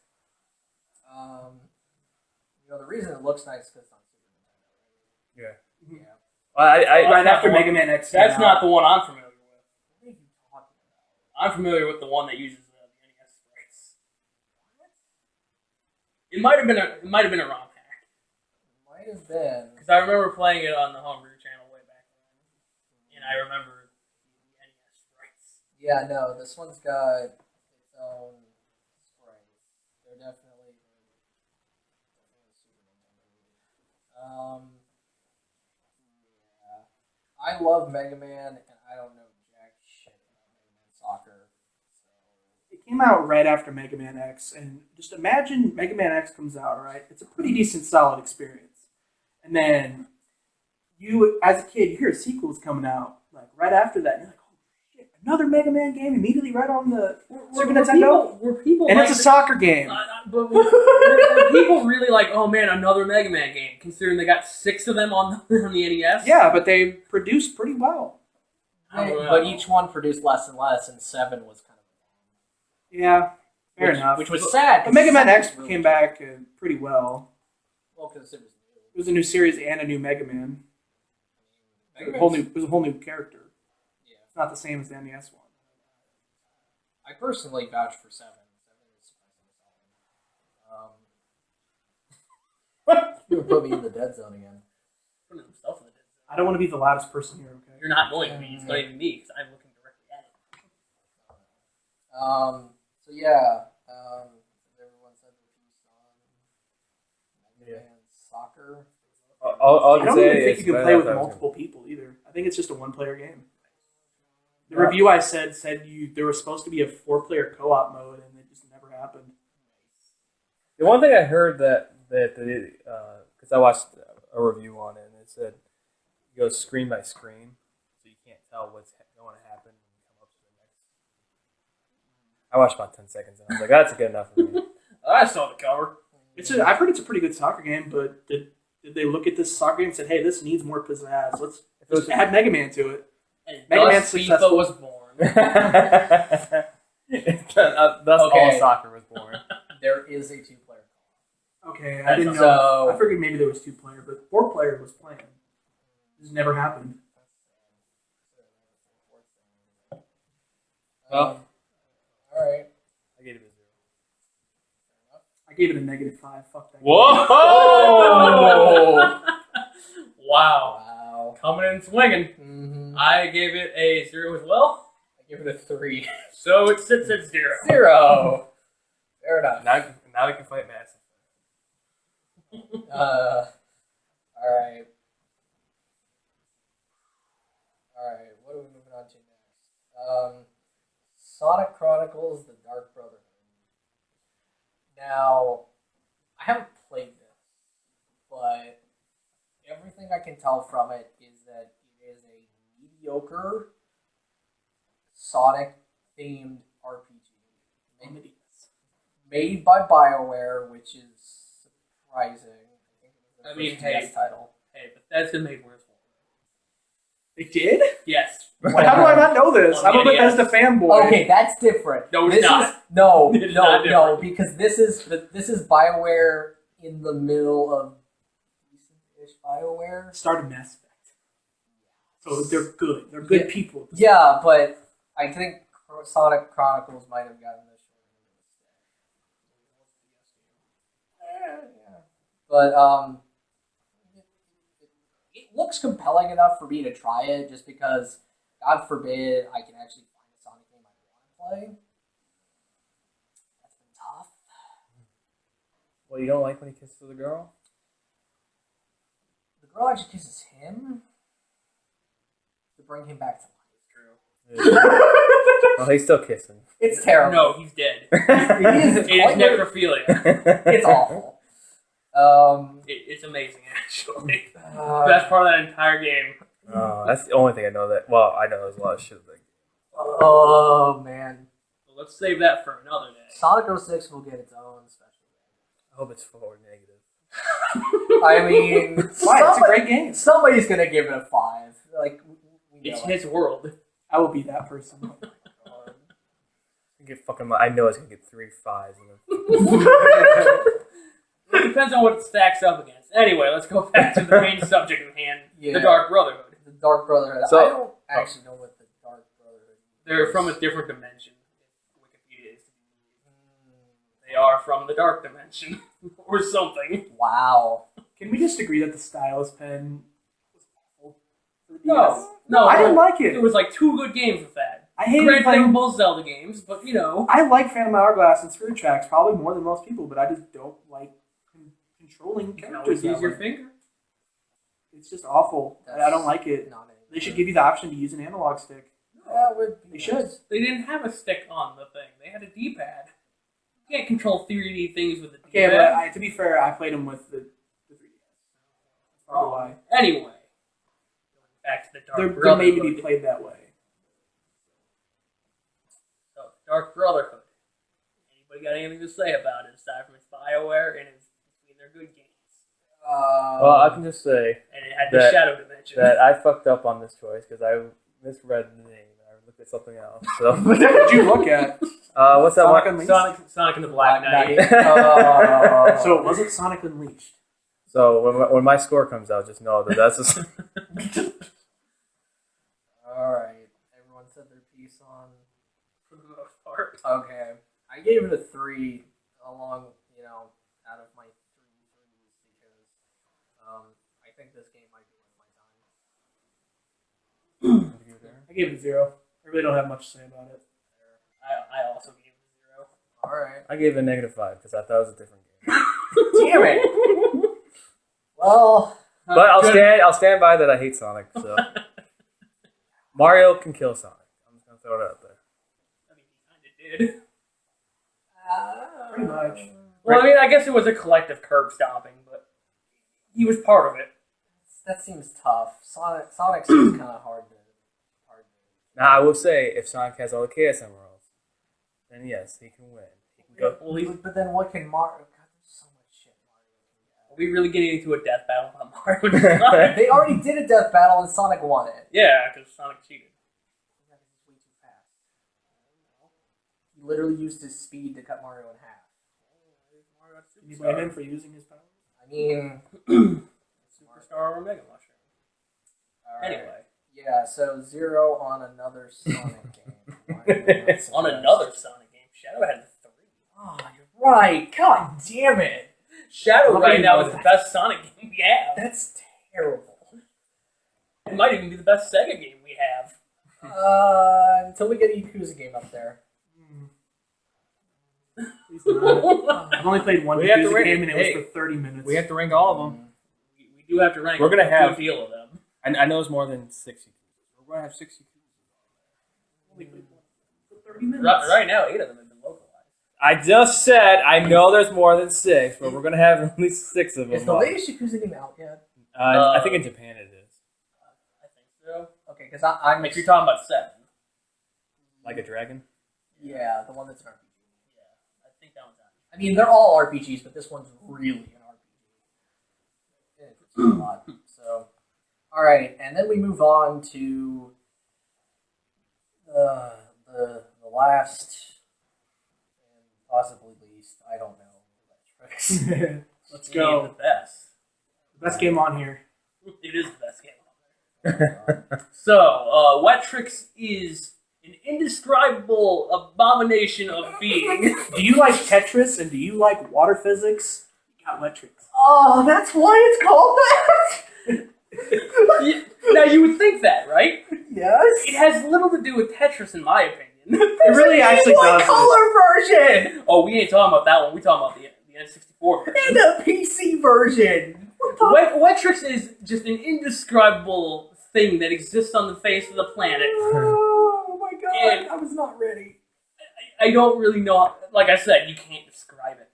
A: The reason it looks nice is because it's on Super
C: Yeah.
A: Nintendo. Yeah.
C: Well,
D: Right
B: That's
D: after
B: not the
D: Mega Man X.
B: That's
D: came
B: not
D: out.
B: the one I'm familiar with.
A: What are you talking about?
B: I'm familiar with the one that uses the NES sprites. It might have been a ROM hack
A: Might have been.
B: because I remember playing it on the Homebrew channel way back then, and I remember the NES sprites.
A: Yeah, no, this one's got its own sprites. They're definitely Super Nintendo. Yeah. I love Mega Man, and I don't know jack shit about Mega Man Soccer. So.
D: It came out right after Mega Man X, and just imagine Mega Man X comes out, right? It's a pretty decent, solid experience. And then you, as a kid, you hear a sequel's coming out, like right after that, and you're like, oh shit, another Mega Man game immediately right on the Super Nintendo?
B: Were people
D: And
B: like
D: it's a soccer game.
B: but were people really like, oh man, another Mega Man game, considering they got 6 of them on the NES?
D: Yeah, but they produced pretty well.
A: But each one produced less and less, and 7 was kind of
D: Yeah, fair enough.
A: which was sad.
D: But Mega Man
A: 7
D: X
A: was really
D: came
A: good.
D: back pretty well.
A: Well, because it was new.
D: It was a new series and a new Mega Man. It was a whole new character.
A: Yeah.
D: It's not the same as the NES one.
A: I personally vouch for 7. 7 is surprisingly solid. You would put me in the dead zone again.
B: Putting himself in the dead zone.
D: I don't want to be the loudest person here, okay?
B: You're not going to be. It's going to be me because I'm looking directly at it.
A: So yeah, everyone said the piece on Mega Man Soccer.
C: All
D: I don't even think you can play with multiple people either. I think it's just a one-player game. The review I said there was supposed to be a 4-player co-op mode, and it just never happened.
C: The one thing I heard that because I watched a review on it, and it said it goes screen by screen, so you can't tell what's going to happen when you come up to the next. I watched about 10 seconds, and I was like, that's good enough for me.
B: I saw the cover.
D: I've heard it's a pretty good soccer game, but did they look at this soccer game and said, hey, this needs more pizzazz. Let's add Mega Man to it.
B: And
D: Mega
B: thus
D: Man's
B: FIFA
D: successful.
B: was born.
C: Thus all soccer was born.
A: There is a 2-player.
D: Okay, I didn't know.
A: So-
D: I figured maybe there was 2-player, but 4-player was playing. This never happened.
C: Well,
A: all right.
C: I gave it a 0.
D: I gave it a -5. Fuck that.
C: Whoa!
B: Wow.
A: Wow.
B: Coming in swinging.
A: Mm-hmm.
B: I gave it a 0 as well.
A: I give it a 3.
B: So it sits at 0.
A: 0. Fair enough.
C: Now we can fight Massive.
A: All right. What are we moving on to next? Sonic Chronicles: The Dark Brotherhood. Now, I haven't played this, but everything I can tell from it is that it is a mediocre Sonic-themed RPG. Made by BioWare, which is surprising.
B: I mean,
A: First
B: hey.
A: DS title.
B: Hey, but that's gonna make worse.
D: They did?
B: Yes.
D: How do I not know this?
B: On
D: I'm a
B: the NES.
D: Bethesda fanboy.
A: Okay, that's different.
B: No, it's
A: this
B: not.
A: Is, no,
B: It's not
A: no,
B: different.
A: because this is BioWare in the middle of decent-ish BioWare.
D: Started Mass Effect. So they're good. They're good
A: Yeah.
D: people.
A: Yeah, but I think Sonic Chronicles might have gotten the short end of the stick. Yeah. But it looks compelling enough for me to try it, just because, God forbid, I can actually find a Sonic game I want to play. That's been tough.
C: Well, you don't like when he kisses the girl?
A: The girl actually kisses him to bring him back to life.
C: Well, he's still kissing.
A: It's terrible.
B: No, he's dead.
A: It is
B: It's necrophilia.
A: It's awful.
B: It's amazing, actually.
A: Uh,
B: Best part of that entire game.
C: Oh, that's the only thing I know that. Well, I know there's a lot of shit like.
A: oh man,
B: Well, let's save that for another day.
A: Sonic 06 will get its own special.
C: I hope it's forward negative.
A: I mean,
D: Why? It's a great game.
A: Somebody's gonna give it a 5. Like, we
B: It's
A: know
B: his world.
D: I will be that person.
C: Get fucking. I know it's gonna get 3 5s.
B: It depends on what it stacks up against. Anyway, let's go back to the main subject at hand:
A: Yeah.
B: the Dark Brotherhood.
A: The Dark Brotherhood.
C: So-
A: I don't actually know what the Dark Brotherhood is.
B: They're from a different dimension. Wikipedia is. They are from the Dark Dimension, or something.
A: Wow.
D: Can we just agree that the stylus pen was awful? For the DS?
B: No,
D: I didn't like
B: There
D: it.
B: was like 2 good games with that.
D: I hated
B: Granted, they were
D: playing.
B: both Zelda games, but you know.
D: I like Phantom Hourglass and Spirit Tracks probably more than most people, but I just don't like controlling
B: You can
D: characters.
B: always use
D: that
B: your
D: way.
B: finger.
D: It's just awful. I don't like it.
A: Not any
D: They should
A: good.
D: give you the option to use an analog stick.
A: Yeah, it would be
D: They should.
A: nice.
B: They didn't have a stick on the thing. They had a D-pad. You can't control 3D things with a D-pad.
D: Okay, but to be fair, I played them with the 3DS. That's probably why.
B: Anyway, back to the Dark
D: They're
B: Brotherhood.
D: made to be played that way.
B: So, Dark Brotherhood. Anybody got anything to say about it aside from its BioWare and it's between their good games?
C: Well, I can just say
B: And it had the
C: that-
B: shadow dimension.
C: that I fucked up on this choice because I misread the name. I looked at something else. So
D: What did you look at?
C: what's that
D: Sonic
C: one?
D: Unleashed?
B: Sonic and the Black Knight.
D: So it wasn't Sonic Unleashed.
C: So when my score comes out, just know that that's a,
A: Alright. Everyone said their piece on.
B: For the most part.
A: Okay. I gave it a 3 along, out of my 3 threes because I think this game might be worth my time.
D: I gave it a 0. I really don't have much to say about it.
B: I also gave it a 0.
A: Alright.
C: I gave it a -5 because I thought it was a different game.
A: Damn it! Well,
C: But I'll stand by that I hate Sonic. So Mario can kill Sonic. I'm just gonna throw it out there.
B: I mean, he kind of did.
D: Pretty much.
B: Well, I mean, I guess it was a collective curb stomping, but he was part of it.
A: that seems tough. Sonic seems kind of hard to.
C: Now I will say, if Sonic has all the Chaos Emeralds, then yes, he can win. He can go.
A: But then what can Mario? God, there's so much shit Mario can
B: Are we really getting into a death battle on Mario and Sonic?
A: get. They already did a death battle and Sonic won it.
B: Yeah, because Sonic cheated.
A: That is way too fast. He literally used his speed to cut Mario in half.
D: Can you blame him for using his powers?
A: I mean,
B: Superstar or Mega Mushroom.
A: all right.
B: Anyway.
A: Yeah, so 0 on another Sonic game. Why am I not so
B: On
A: fast?
B: another Sonic game, Shadow had 3.
A: Oh, you're right. God damn it.
B: Shadow
A: How
B: right
A: many
B: now
A: was
B: is the
A: that?
B: best Sonic game we have.
A: That's terrible.
B: It might even be the best Sega game we have.
A: Until we get a Yakuza game up there.
D: Please not. I've only played one
C: We have to
D: Yakuza
C: rate
D: game
C: it.
D: and it was
C: Hey.
D: for 30 minutes.
C: We have to rank all of them.
B: We do have to rank
C: We're gonna
B: a
C: have-
B: good deal of them.
C: I know it's more than 6 Yakuzas. We're gonna have 6 Yakuzas.
D: Only played one for 30 minutes.
B: Right now, 8 of them have been localized.
C: I just said I know there's more than 6, but we're gonna have at least 6 of them.
A: Is the latest Yakuza game out yet?
C: I think in Japan it is.
B: I think so.
A: Okay, because I'm.
B: If you're talking about 7.
C: Like a dragon.
A: Yeah, the one that's an RPG.
B: Yeah, I think that one's out.
A: I mean, they're all RPGs, but this one's really an RPG. It's a lot. So, all right, and then we move on to the last and possibly least. I don't know. Wetrix.
D: Let's
B: Maybe
D: go.
B: The best.
D: Best game on here.
B: It is the best game on there. So, Wetrix is an indescribable abomination of being.
D: Do you like Tetris and do you like water physics? You got Wetrix.
A: Oh, that's why it's called that.
B: Now, you would think that, right?
A: Yes.
B: It has little to do with Tetris, in my opinion.
D: It really actually
A: One
D: does.
A: color version
B: Oh, we ain't talking about that one. We talking about the N64 version.
A: and a PC version. What the
B: Wetrix is just an indescribable thing that exists on the face of the planet.
A: Oh my god,
B: And-
A: I was not ready.
B: I don't really know. Like I said, you can't describe it.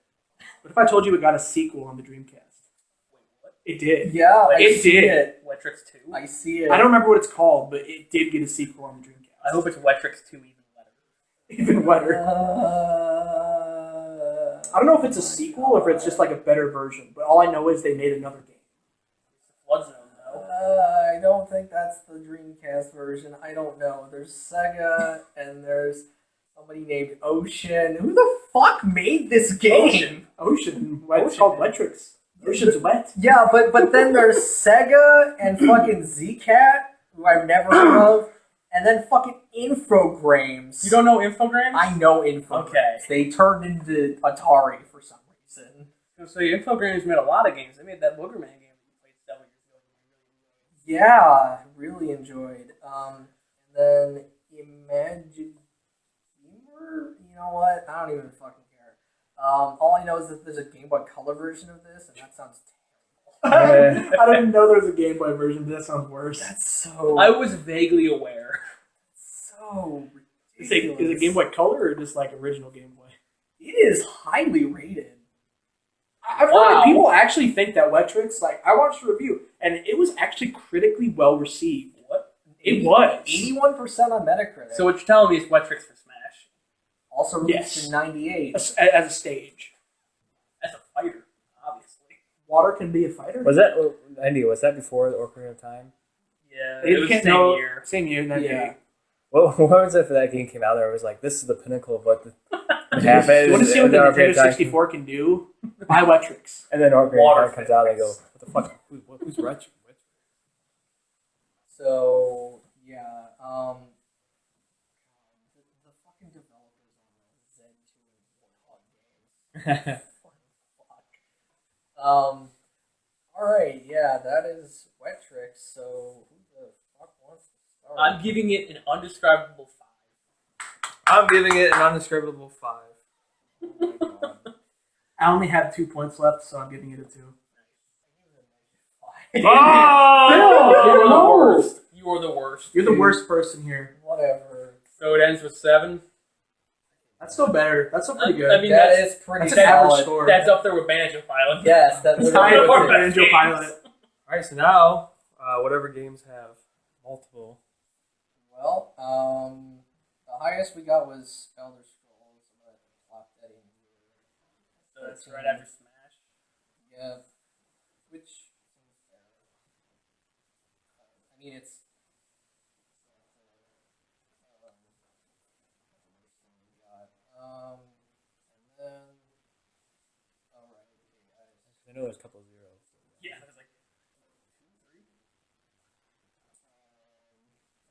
D: What if I told you it got a sequel on the Dreamcast?
B: Wait, what?
D: It did.
A: Yeah, I
D: It
A: see
D: did.
A: it.
B: Wetrix 2?
A: I see it.
D: I don't remember what it's called, but it did get a sequel on the Dreamcast.
B: I hope it's Wetrix 2 even better.
D: Even wetter. I don't know if it's a sequel or if it's just like a better version, but all I know is they made another game.
B: Flood Zone, though.
A: I don't think that's the Dreamcast version. I don't know. There's Sega and there's somebody named Ocean. Who the fuck made this game?
B: Ocean.
D: It's called Wetrix. Ocean's wet.
A: Yeah, but then there's Sega and fucking Zcat, who I've never heard of, and then fucking Infogrames.
B: You don't know Infogrames?
A: I know Infogrames.
B: Okay.
A: They turned into Atari for some reason.
B: So Infogrames made a lot of games. They made that Boogerman game that you played several years ago.
A: Yeah, really enjoyed. And then Imagine. You know what? I don't even fucking care. All I know is that there's a Game Boy Color version of this, and that sounds terrible.
D: I didn't even know there was a Game Boy version, but that sounds worse.
A: That's so.
B: I was vaguely aware.
A: So
D: Is
A: ridiculous.
D: it Game Boy Color or just like original Game Boy?
A: It is highly rated.
D: I've heard that people actually think that Wetrix, like, I watched a review, and it was actually critically well received.
B: What?
D: It was.
A: 81% on Metacritic.
B: So what you're telling me is Wetrix for Smash.
A: Also released
D: Yes.
A: in 98.
D: As a stage.
B: As a fighter, obviously.
D: Water can be a fighter?
C: Was that Andy? Was that before the Ocarina of Time?
B: Yeah, it was the same year.
D: Same year, 98.
A: Yeah.
C: What was it for that game came out? There it was like, this is the pinnacle of what happened.
D: You want to see what the
C: and then
D: Nintendo 64 can do? Buy Wetrix.
C: And then Ocarina
B: Water
C: of Time comes out and they go, what the fuck? Who's Wetrix?
A: So, yeah. The fucking developers on Zen 2 and Warthog games. Fuck. Alright, yeah, that is Wetrix, so who the fuck wants to start?
B: I'm giving it an undescribable 5.
C: I'm giving it an undescribable 5.
A: Oh my god.
D: I only have 2 points left, so I'm giving it a 2.
B: Oh! You're the
D: no.
B: worst. You are the worst.
D: You're the worst person here.
A: Whatever.
B: So it ends with 7.
D: That's still better. That's still pretty good.
B: I mean,
A: That
B: that's
A: is pretty
D: That's an average
A: solid.
D: score.
B: That's up there with Banjo Pilot.
A: Yes, that's
D: It's
A: literally
D: tied
A: what
D: with
A: it is.
D: Banjo Pilot.
C: Alright, so now, whatever games have multiple.
A: Well, the highest we got was Elder Scrolls, but locked that in here.
B: So that's right after Smash.
A: Yeah, which seems fair. I mean, it's. And then. Alright, okay, guys.
C: I know there's a couple of zeros.
B: Yeah, I was like,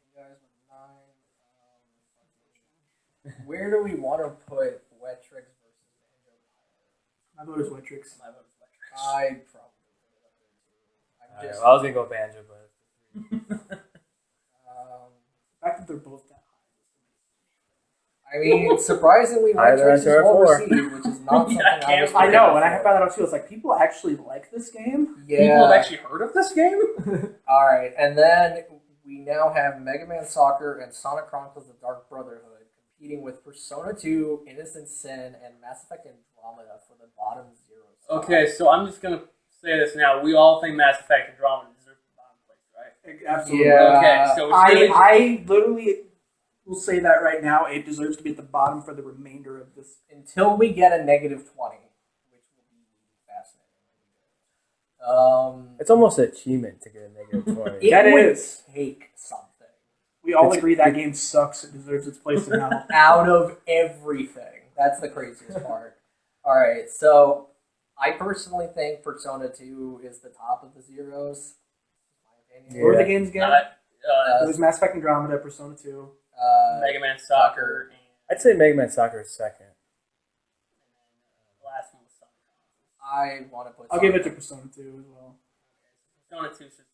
A: You guys with 9. Where do we want to put Wetrix versus Banjo Pilot?
D: My vote is Wetrix.
B: my vote is Wetrix.
A: I'd probably put it up there too. I'm
C: Alright,
A: just.
C: well, I was gonna go Banjo, but
D: The fact that they're both that
A: I mean, surprisingly,
C: Higher than
A: Wetrix is
C: Uncharted
A: well
C: 4.
A: received, which is not something
B: Yeah,
A: I was.
D: high. I know, and I
A: prepared
D: found that out too. It's like, people actually like this game?
A: Yeah.
B: People have actually heard of this game?
A: All right, and then we now have Mega Man Soccer and Sonic Chronicles: The Dark Brotherhood competing with Persona 2, Innocent Sin, and Mass Effect Andromeda for the bottom 0 spot.
B: Okay, so I'm just going to say this now. We all think Mass Effect Andromeda deserves the bottom place, right?
D: Absolutely.
A: Yeah.
B: Okay, so it's really
D: I literally will say that right now. It deserves to be at the bottom for the remainder of this.
A: Until we get a negative 20, which will be fascinating.
C: it's almost an achievement to get a negative 20.
A: It
D: That
A: would
D: is.
A: take something
D: We all
C: It's-
D: agree that game sucks. It deserves its place in hell.
A: out of everything. That's the craziest part. All right, so I personally think Persona 2 is the top of the zeros. My opinion.
D: What were the
C: Yeah.
D: games again?
B: Uh,
D: It was Mass Effect Andromeda, Persona 2.
B: Mega Man Soccer, and
C: I'd say Mega Man Soccer is second.
B: the last one was Sonic Chronicles.
A: I want to put.
D: I'll give it to Persona 2 as well.
B: Persona 2 is just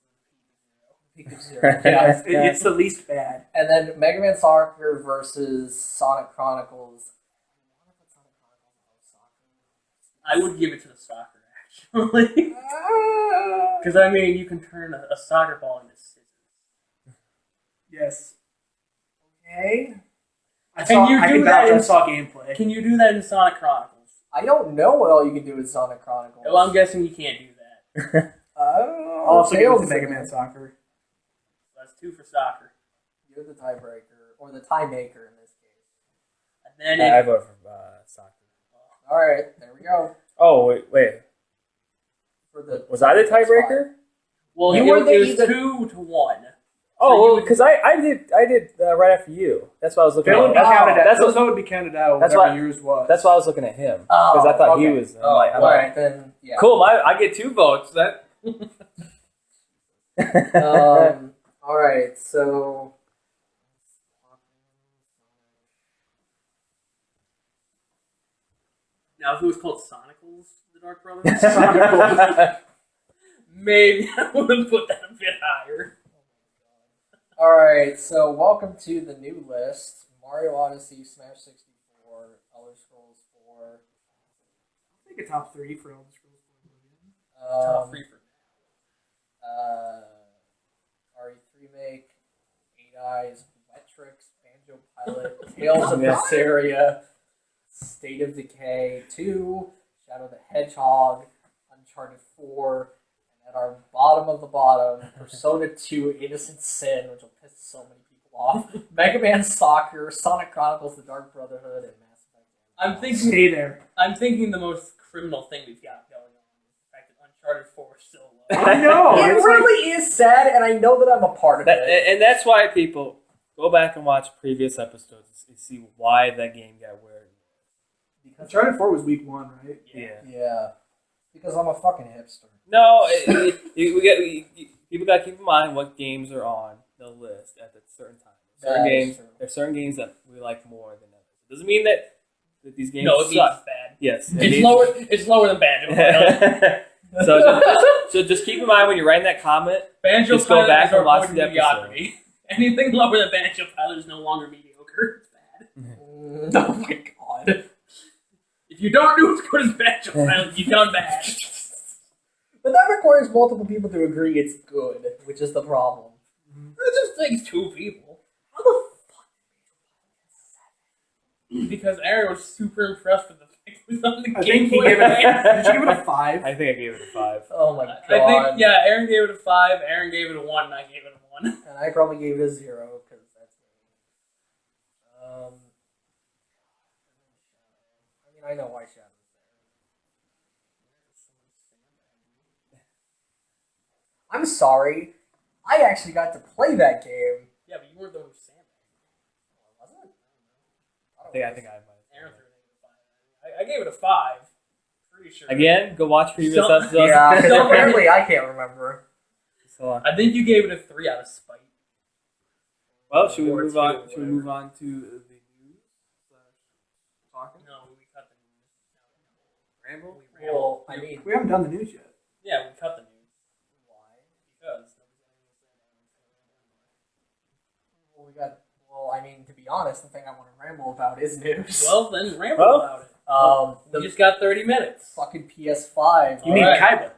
A: Peak of zero. Yeah.
D: It's the least bad.
A: And then Mega Man Soccer versus Sonic Chronicles. I want to put Sonic Chronicles above
B: I would give it to the soccer, actually.
A: Soccer.
B: Because, I mean, you can turn a soccer ball into scissors.
D: Yes.
A: Okay.
D: I
B: Can you do that in-
D: saw gameplay.
B: Can you do that in Sonic Chronicles?
A: I don't know what all you can do with Sonic Chronicles.
B: Well, I'm guessing you can't do that.
D: I'll also give it
A: Tails
D: to Mega
A: in
D: Man
A: it.
D: Soccer.
B: So that's 2 for soccer.
A: You're the tiebreaker, or the tie maker in this case.
B: And then
C: I
B: if,
C: vote for soccer.
A: All right, there we go.
C: Oh, wait.
A: For the
C: Was I the tiebreaker?
B: well,
A: You
B: it,
A: were the
B: it was
A: either-
B: 2 to 1.
C: Oh,
B: you
C: because I did right after you. That's why I was looking
D: That would be
C: at.
D: counted out.
C: That's
D: Those
C: what,
D: would be counted out.
C: that's
D: Whatever
C: why-
D: yours was.
C: that's why I was looking at him
A: Oh,
C: because I thought he
A: okay.
C: was. I'm
A: Oh,
C: like,
A: all right, then yeah.
C: cool. I get 2 votes. That.
A: All right, so.
B: Now, if it was called Sonicles, the Dark Brothers, maybe I would have put that a bit higher.
A: All right, so welcome to the new list: Mario Odyssey, Smash 64, Elder Scrolls 4.
D: I think a top 3 for Elder Scrolls.
B: Top 3 for
A: RE3 Remake, 8 Eyes, Wetrix, Banjo Pilot, Tales of Bersearia, State of Decay 2, Shadow the Hedgehog, Uncharted 4, and at our bottom of the bottom, Persona 2 Innocent Sin, which will piss so many people off, Mega Man Soccer, Sonic Chronicles, The Dark Brotherhood, and Mass Effect.
B: I'm thinking.
D: Stay there.
B: I'm thinking the most criminal thing we've got going on is the fact that Uncharted 4 is still low.
D: I know.
A: It really is sad, and I know that I'm a part of it.
C: And that's why people go back and watch previous episodes and see why that game got where it was.
D: Uncharted 4 was week 1, right?
A: Yeah. Because I'm a fucking hipster.
C: No, people got to keep in mind what games are on the list at a certain time. There's certain games that we like more than others. It doesn't mean that these games
B: No, it means
C: suck.
B: it's bad.
C: Yes.
B: It's lower than Banjo.
C: So just keep in mind when you're writing that comment,
B: Banjo
C: just go
B: Pilot
C: back
B: is our
C: and watch
B: point
C: the
B: of mediocrity. Anything lower than Banjo Pilot is no longer mediocre. It's bad.
A: Oh my god.
B: If you don't do as good as Banjo Pilot, you've done bad.
A: But that requires multiple people to agree it's good, which is the problem.
B: It just takes 2 people.
A: How the fuck
B: Because Aaron was super impressed with the fact it was on the
D: I
B: Game
D: think he
B: Boy
D: gave it.
B: Advance.
D: Did you give it a 5?
C: I think I gave it a 5.
A: Oh my god.
B: I think, yeah, Aaron gave it a 5, Aaron gave it a 1, and I gave it a 1.
A: And I probably gave it a 0, because that's me. I mean, I know why Shadow's there. I'm sorry. I actually got to play that game.
B: Yeah, but you weren't the one who sandbagged.
A: Was it?
C: I think I might.
B: Aaron threw it a 5. I gave it a 5. Pretty sure.
C: Again, go watch previous
B: So-
C: episodes.
A: Yeah,
B: So-
A: apparently I can't remember.
C: So,
B: I think you gave it a 3 out of spite.
C: well, should we
B: Or
C: move
B: 2,
C: on?
B: or
C: Should we move on to the news? Talking.
B: No, we cut the news.
C: Ramble.
B: We rambled.
A: Well, I mean,
D: We haven't done the news yet.
B: Yeah, we cut the news.
A: why?
B: Because
A: Well, I mean, to be honest, the thing I want to ramble about is news.
B: well, then ramble
C: Well,
B: about it.
A: The
B: We just got 30 minutes.
A: fucking PS5.
D: You mean
B: Alright.
D: Kaiba?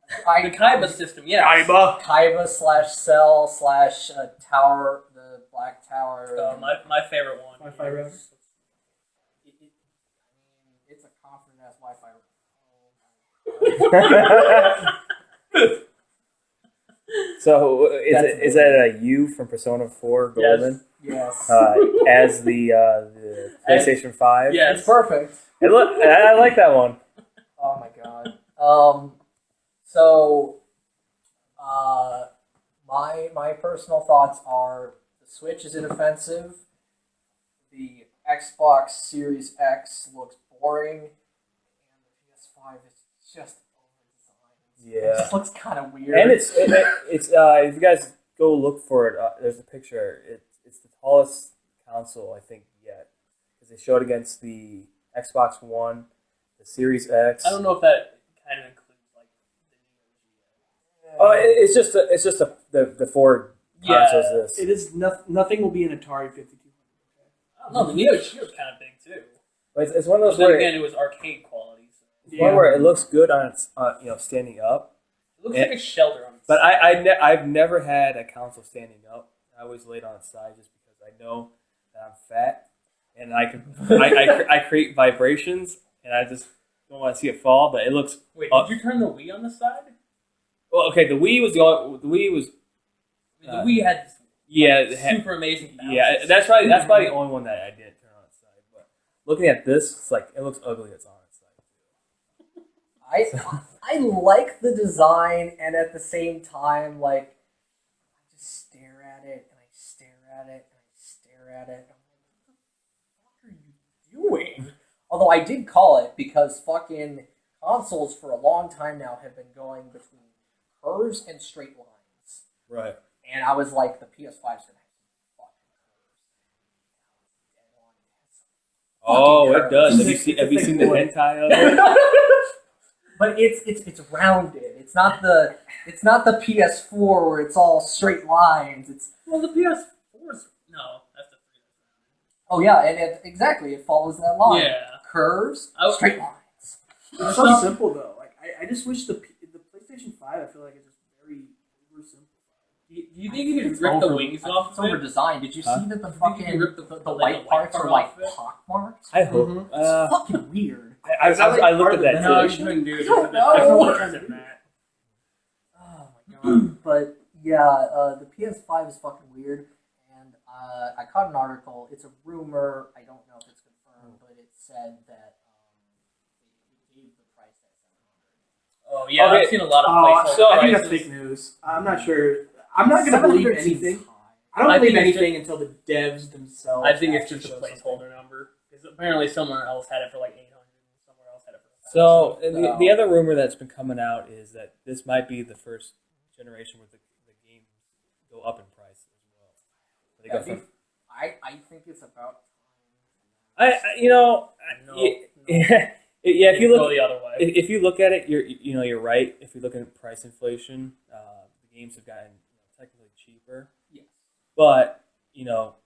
B: The Kaiba system, yes.
A: Kaiba /Cell / Tower, the Black Tower.
B: My favorite one.
D: Wi-Fi router.
A: It's a confident ass Wi-Fi.
C: So
A: That's
C: is that a U from Persona 4 Golden?
A: Yes.
C: As the PlayStation 5?
B: Yes.
A: It's perfect.
C: Hey, look, I like that one.
A: Oh my god. So, my personal thoughts are the Switch is inoffensive. The Xbox Series X looks boring, and the PS5 is just over-designed. It
C: Yeah.
A: just looks kind of weird.
C: And it's if you guys go look for it, there's a picture. It's the tallest console I think yet, because they showed against the Xbox One, the Series X.
B: I don't know if that kind of includes like the Neo Geo.
C: Oh, it's just the four consoles. This.
D: It is nothing will be an Atari 5200.
B: I don't know. The Neo Geo is kind of big too.
C: But it's one of
B: But
C: those
B: then
C: where
B: again, it was arcade quality. So
C: it's one where it looks good on its standing up.
B: it looks like a shelter on its
C: But I've never had a console standing up. I always laid on its side just because I know that I'm fat and I create vibrations and I just don't want to see it fall. But it looks.
B: Wait, did you turn the Wii on the side?
C: Well, okay. The Wii was
B: I mean, the Wii had this
C: it had-
B: super amazing balance.
C: yeah. That's probably the only one that I didn't turn on its side. But looking at this, it's like it looks ugly. It's on its side.
A: I like the design, and at the same time, like, I just stare at it, and I stare at it, and I stare at it, and I'm like, what the fuck are you doing? Although I did call it, because fucking consoles for a long time now have been going between curves and straight lines.
C: Right.
A: And I was like, the PS5's gonna have fucking curves.
C: Oh,
A: Fucking
C: it does.
A: curves.
C: Have you seen the hentai of it?
A: But it's rounded. It's not the PS4 where it's all straight lines. It's
B: Well, the PS4's no, that's the 3.
A: oh yeah, and exactly it follows that line.
B: Yeah.
A: Curves,
B: Okay.
A: straight lines.
D: It's so simple though. Like I just wish the PlayStation 5. I feel like it's just very
B: Do you think you could rip the wings off
A: It's
B: of it?
A: over designed. Did you see that the
B: You think you
A: fucking
B: can rip
A: the white parts are like pockmarked?
C: I hope.
B: Mhm.
A: It's fucking weird.
C: I looked at that
B: No, you
C: too.
B: couldn't do it.
A: I don't know.
B: There's no pictures of that.
A: Oh my god. But yeah, the PS5 is fucking weird, and I caught an article. It's a rumor. I don't know if it's confirmed, but it said that they gave the price at $700.
B: Oh yeah,
C: Okay.
B: I've seen a lot of places.
D: So I think that's fake news. I'm not sure. I'm not going to believe
A: 700 seems
D: anything.
A: high.
D: I don't
B: I
D: believe
B: think it's
D: anything until the devs themselves.
B: I think it's
D: actually
B: just a
D: show something.
B: placeholder number because apparently someone else had it for like 800, and somewhere else had it for.
C: So the other rumor that's been coming out is that this might be the first generation where the games go up in price as well. They go from,
A: I think it's about
B: No.
C: yeah, if you
B: go
C: look
B: the other way.
C: if you look at it, you're right. If you look at price inflation, the games have gotten technically cheaper.
A: Yes.
C: But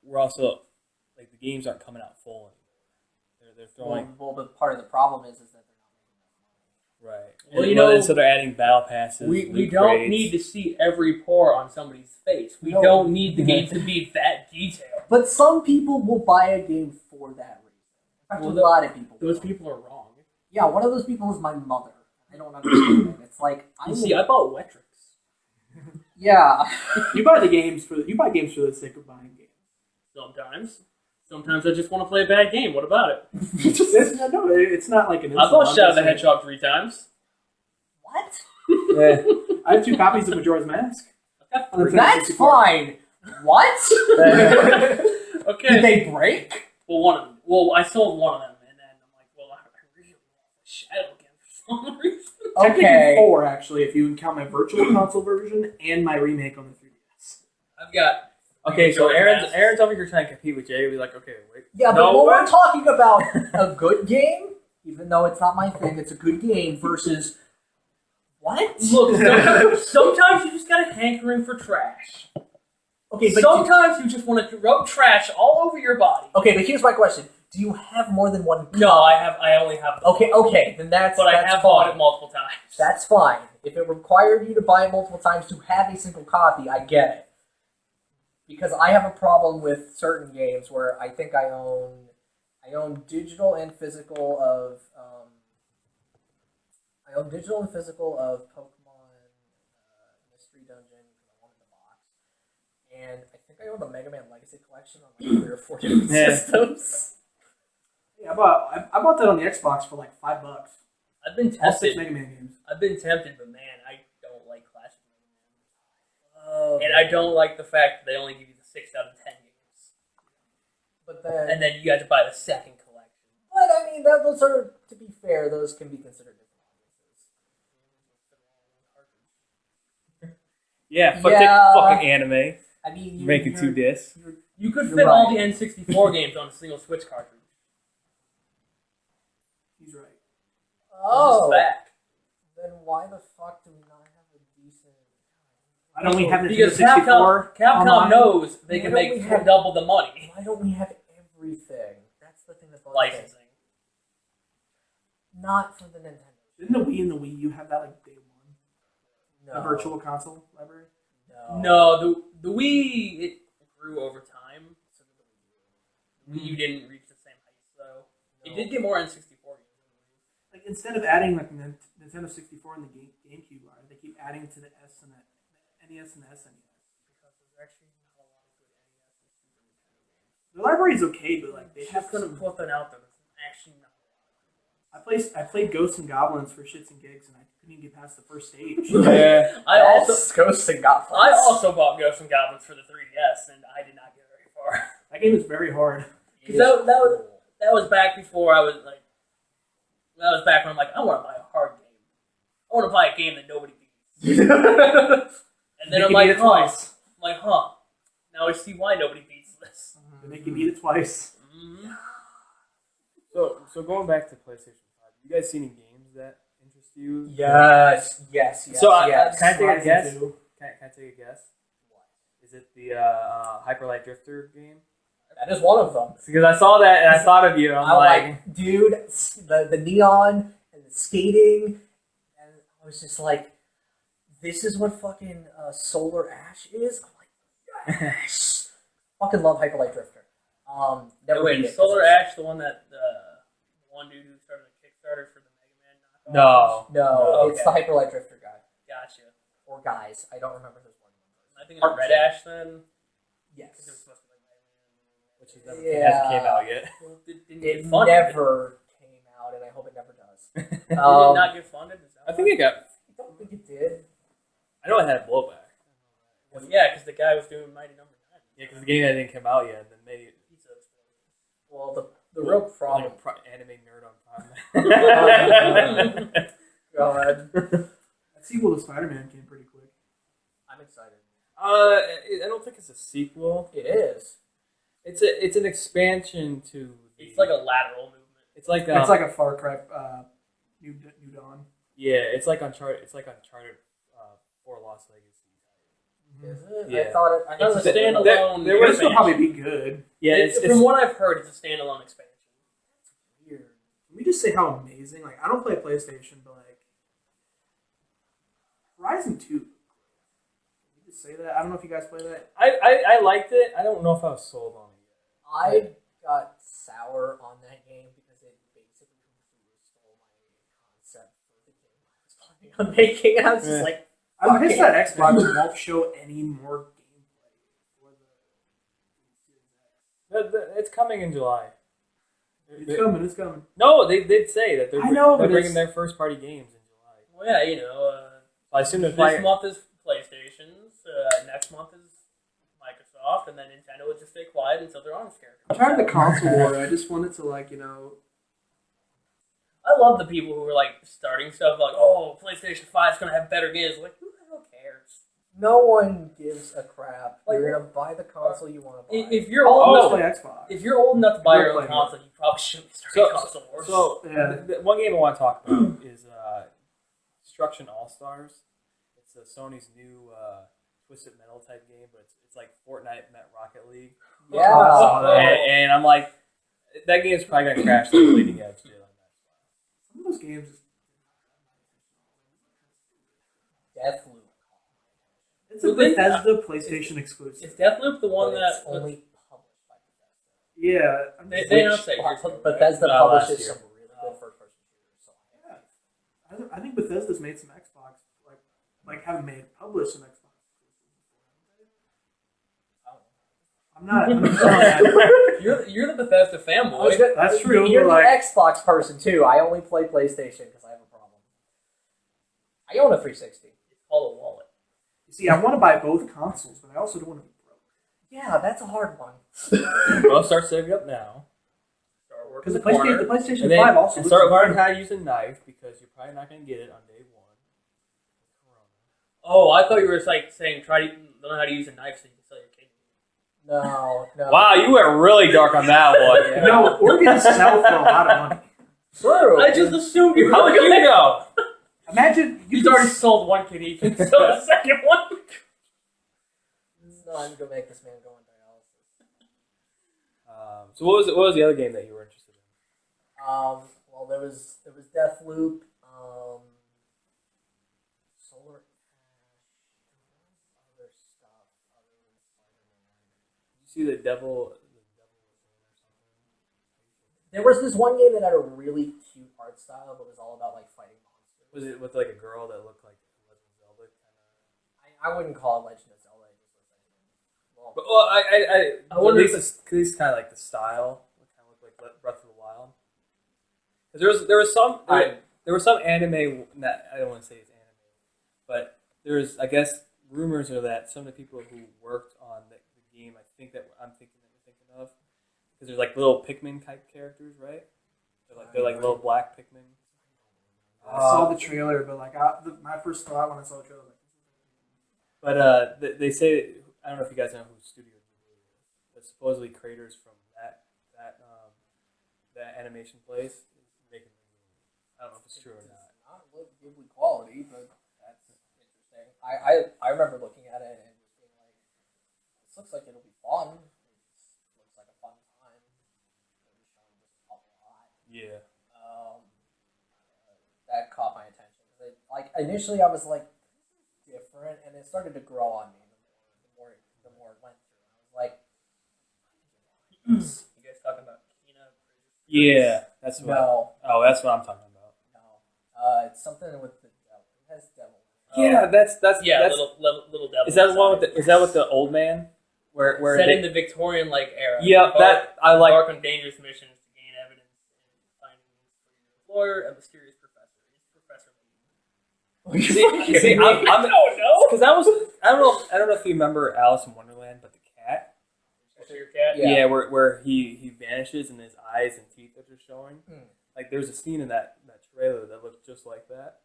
C: we're also like the games aren't coming out full anymore. They're throwing
A: well, but part of the problem is that they're not making enough money.
C: right.
B: Well,
C: And so they're adding battle passes.
B: We
C: loot
B: don't
C: crates.
B: need to see every pore on somebody's face. We
A: No.
B: don't need the game to be that detailed.
A: But some people will buy a game for that reason. In fact,
B: Well,
A: a lot of people.
B: Those
A: will.
B: people are wrong.
A: Yeah, one of those people is my mother. I don't understand it. It's like
B: You see, I bought Wetrix.
A: yeah.
D: You buy games for the sake of buying games.
B: Sometimes I just want to play a bad game. What about it?
D: It's not like an.
B: I
D: insult.
B: bought
D: I'm
B: Shadow the
D: just saying.
B: Hedgehog 3 times.
A: What?
C: Yeah.
D: I have 2 copies of Majora's Mask. On the
A: That's
D: 64.
A: fine. What?
B: Okay.
A: Did they break?
B: Well, I sold one of them, and then I'm like, well, I really want Shadow again for some reason.
A: Okay.
D: Technically 4, actually, if you count my virtual console version and my remake on the 3DS.
B: I've got.
C: Okay, so
B: Majora's Mask.
C: Aaron's over here trying to compete with Jay. We're like, okay, wait.
A: Yeah, but
B: No
A: when
B: way.
A: we're talking about a good game, even though it's not my thing, it's a good game versus what?
B: Look, sometimes you just got a hankering for trash.
A: Okay, but
B: Sometimes you just want to rub trash all over your body.
A: okay, but here's my question: do you have more than one?
B: No, I only have.
A: Okay, then that's
B: But I
A: that's
B: have bought
A: fine.
B: it multiple times.
A: That's fine. If it required you to buy it multiple times to have a single copy, I get it. Because I have a problem with certain games where I think I own digital and physical of Pokemon Mystery Dungeon because I wanted the box, and I think I own the Mega Man Legacy Collection on like 3 or 4 different
C: Yeah.
A: systems.
D: Yeah, I bought that on the Xbox for like $5.
B: I've been
D: All 6
B: tempted.
D: Mega Man games.
B: I've been tempted, but man, I don't like Classic Mega
A: Oh,
B: Man. And I don't like the fact that they only give you the 6 out of 10 games.
A: but then,
B: And then you got to buy the second collection.
A: but I mean, those are, to be fair, those can be considered different audiences.
C: Yeah, fuck
A: Yeah.
C: fucking anime.
A: I mean,
C: Making 2 discs.
B: You could
A: You're
B: fit all
A: right.
B: the N64 games on a single Switch cartridge.
D: He's right.
A: Oh,
B: This is fact.
A: then why the fuck do we not have a decent?
D: I don't we have Nintendo
B: Because
D: 64
B: Capcom
D: online?
B: knows they
A: Why
B: can
A: don't
B: make
A: we have-
B: double the money.
A: Why don't we have everything? That's the thing that bugs me.
B: Licensing.
A: Not for the Nintendo.
D: Didn't the Wii and the Wii U have that like day one?
A: No.
D: The virtual console library?
B: No, the Wii, it grew over time. So the Wii U didn't reach the same heights, though. It did get more N64 games.
D: Like instead of adding like Nintendo 64 and the GameCube library, they keep adding to the S and the NES and the SNES.
B: Because there's actually not a lot of good NES and Super Nintendo games.
D: The library is okay, but like they
B: They
D: have
B: just gonna
D: some.
B: put that out there. There's actually not a lot.
D: I played Ghosts and Goblins for shits and gigs, and I couldn't even get past the first stage.
C: Yeah.
B: I also
A: Ghosts and Goblins.
B: I also bought Ghosts and Goblins for the 3DS, and I did not get very far.
D: That game is very hard.
B: Because that was back before I was like, that was back when I'm like, I want to buy a hard game. I want to buy a game that nobody beats. And then
D: They
B: I'm
D: can
B: like,
D: beat it twice.
B: Now I see why nobody beats this.
D: They make you beat it twice.
B: Mm-hmm.
C: So going back to PlayStation 5, you guys see any games that interest you?
A: Yes.
C: So
A: yes.
C: can I take a
D: Horizon
C: guess?
D: 2.
C: Can I take a guess? Is it the Hyper Light Drifter game?
A: That is one of them.
C: Because I saw that and I thought of you. I'm
A: I
C: like,
A: dude, the neon and the skating, and I was just like, this is what fucking Solar Ash is. I'm like, yes. Fucking love Hyperlight Drifter. Never beat
B: Wait,
A: it,
B: Solar
A: 'cause
B: Ash, the one that one dude who started a Kickstarter for the Mega Man knockoff?
C: No.
A: No, it's the
B: Okay.
A: Hyperlight Drifter guy
B: Gotcha.
A: or guys. I don't remember who's one.
B: I think it's Red Ash then.
A: Yes.
B: Because it was supposed to be like Mega Man.
C: Which is never
A: Yeah.
C: hasn't came out yet.
B: Didn't
A: It
B: get funded.
A: never came out, and I hope it never does.
B: Did it not get funded? Is that
C: I think it got.
A: I don't think it did.
C: I know it had a blowback.
B: Well, yeah, because the guy was doing Mighty Number 9.
C: Yeah, because the game that didn't come out yet, and then they
B: Pizza explosion.
A: Well, the real problem.
C: like anime nerd on Prime.
A: God,
D: That sequel to Spider-Man came pretty quick.
A: I'm excited.
C: I don't think it's a sequel.
A: It is.
C: It's an expansion to.
B: It's like a lateral movement.
C: It's like
D: It's like a Far Cry New Dawn.
C: yeah. It's like Uncharted. It's like Uncharted 4 Lost Legacy.
A: Is it?
C: Yeah.
A: I thought it
B: It's
A: was
B: a standalone.
C: there
D: It would
C: was
D: still probably be good.
C: Yeah, it's
B: from what I've heard, it's a standalone expansion.
A: weird.
D: Can we just say how amazing? Like, I don't play PlayStation, but like Horizon 2. Can we just say that? I don't know if you guys play that.
C: I liked it. I don't know if I was sold on it yet.
A: I got sour on that game because it basically completely stole my concept for the game I was planning on making. And I was just
C: Yeah.
A: like,
D: I'm
A: fuck
D: pissed
A: it.
D: that Xbox won't show any more gameplay for the Series X.
C: It's coming in July.
D: It's coming. It's coming.
C: No, they did say that
D: I know,
C: they're
D: but
C: bringing
D: it's-
C: their first party games in July.
B: Well, yeah, you know,
C: I assume they're
B: this
C: playing.
B: month is PlayStation's, next month is Microsoft, and then Nintendo would just stay quiet until they're on this character.
D: I'm tired of the console war. I just wanted to
B: I love the people who are like starting stuff like, oh, PlayStation 5 is going to have better games. Like, who the hell cares?
A: no one gives a crap.
B: Like,
A: You're gonna buy the console you want to buy.
B: If you're
D: I'll
B: old
D: always
B: enough,
D: play Xbox.
B: if you're old enough to buy your own
D: Playing it.
B: console, you probably shouldn't be starting console wars.
C: So
D: Yeah.
C: the one game I want to talk about is Destruction All Stars. It's Sony's new Twisted Metal type game, but it's like Fortnite met Rocket League.
A: Yeah.
C: And I'm like, that game's probably gonna crash like Bleeding Edge did on that.
D: Some of those games.
A: Deathloop.
D: It's a Bethesda PlayStation exclusive.
B: is Deathloop the one
A: But it's
B: that
A: only published by Bethesda.
D: Yeah. I'm
B: They
D: just-
B: announced that years ago, right?
A: Bethesda
C: No, last
A: publishes
C: year.
A: some really good first-person shooters. So
D: I think Bethesda's made some Xbox like haven't made published some Xbox. I'm not saying that.
B: You're the Bethesda fanboy.
D: That's true.
A: You're
D: but,
A: the
D: like,
A: Xbox person too. I only play PlayStation because I have a problem. I own a 360.
B: It's called a wallet.
D: you see, I want to buy both consoles, but I also don't want to be broke.
A: Yeah, that's a hard one.
C: Well, start saving up now.
B: Start
D: Because
B: working
D: the
B: the corner.
D: PlayStation
C: And then
D: 5 also
C: and start
D: looks
C: learning
D: good.
C: how to use a knife because you're probably not gonna get it on day one.
B: Oh, I thought you were like saying try to learn how to use a knife so you can sell your kidney.
A: No.
C: Wow, you went really dark on that one.
A: Yeah.
D: No, organs sell for a lot of money.
A: True.
B: I just assumed you were
C: How would you know?
D: Imagine
B: He's already sold one kidney. He can sell the second one.
A: No, I'm gonna make this man go on dialysis.
C: So what was the other game that you were interested in?
A: Well, there was Deathloop, Solar Ash, other stuff other than Spider-Man.
C: Did you see the devil was in or something?
A: There was this one game that had a really cute art style, but was all about like fighting monsters.
C: Was it with like a girl that looked like Legend of Zelda kind of?
A: I wouldn't call it Legend of Zelda. It just looks like well,
C: But well, I
B: wonder
C: at least kind of like the style. It kind of looked like Breath of the Wild. Because there was some anime. Not, I don't want to say it's anime, but there's I guess rumors are that some of the people who worked on the game, I'm thinking that you're thinking of, because there's like little Pikmin type characters, right? They're like little black Pikmin.
D: I saw the trailer, but like my first thought when I saw the trailer was like,
C: But they say, I don't know if you guys know who Studio Ghibli is, but supposedly creators from that animation place is making the movie. I don't know if it's true or not.
A: It's not look Ghibli quality, but that's interesting. I remember looking at it and just being like, this looks like it'll be fun. It looks like a fun time. It was shown just a lot.
C: Yeah.
A: That caught my attention. Like initially, I was like, "This is it started to grow on me the more it went through. I was like,
B: You guys talking about Kina?
C: Yeah, that's what.
A: no,
C: Oh, that's what I'm talking about.
A: no. It's something with the devil. It has devil.
C: Yeah, that's
B: Yeah,
C: that's.
B: little devil.
C: Is that the one with the? Is that with the old man? Where
B: set
C: they,
B: in the Victorian era?
C: Yeah, that I like.
B: Embark on dangerous missions to gain evidence and find a lawyer, a mysterious professor. It's Professor Lee.
C: See,
B: I don't know.
C: because I don't know if you remember Alice in Wonderland, but the cat.
B: So your cat?
C: Yeah, where he vanishes and his eyes and teeth are just showing. Like there's a scene in that trailer that looks just like that.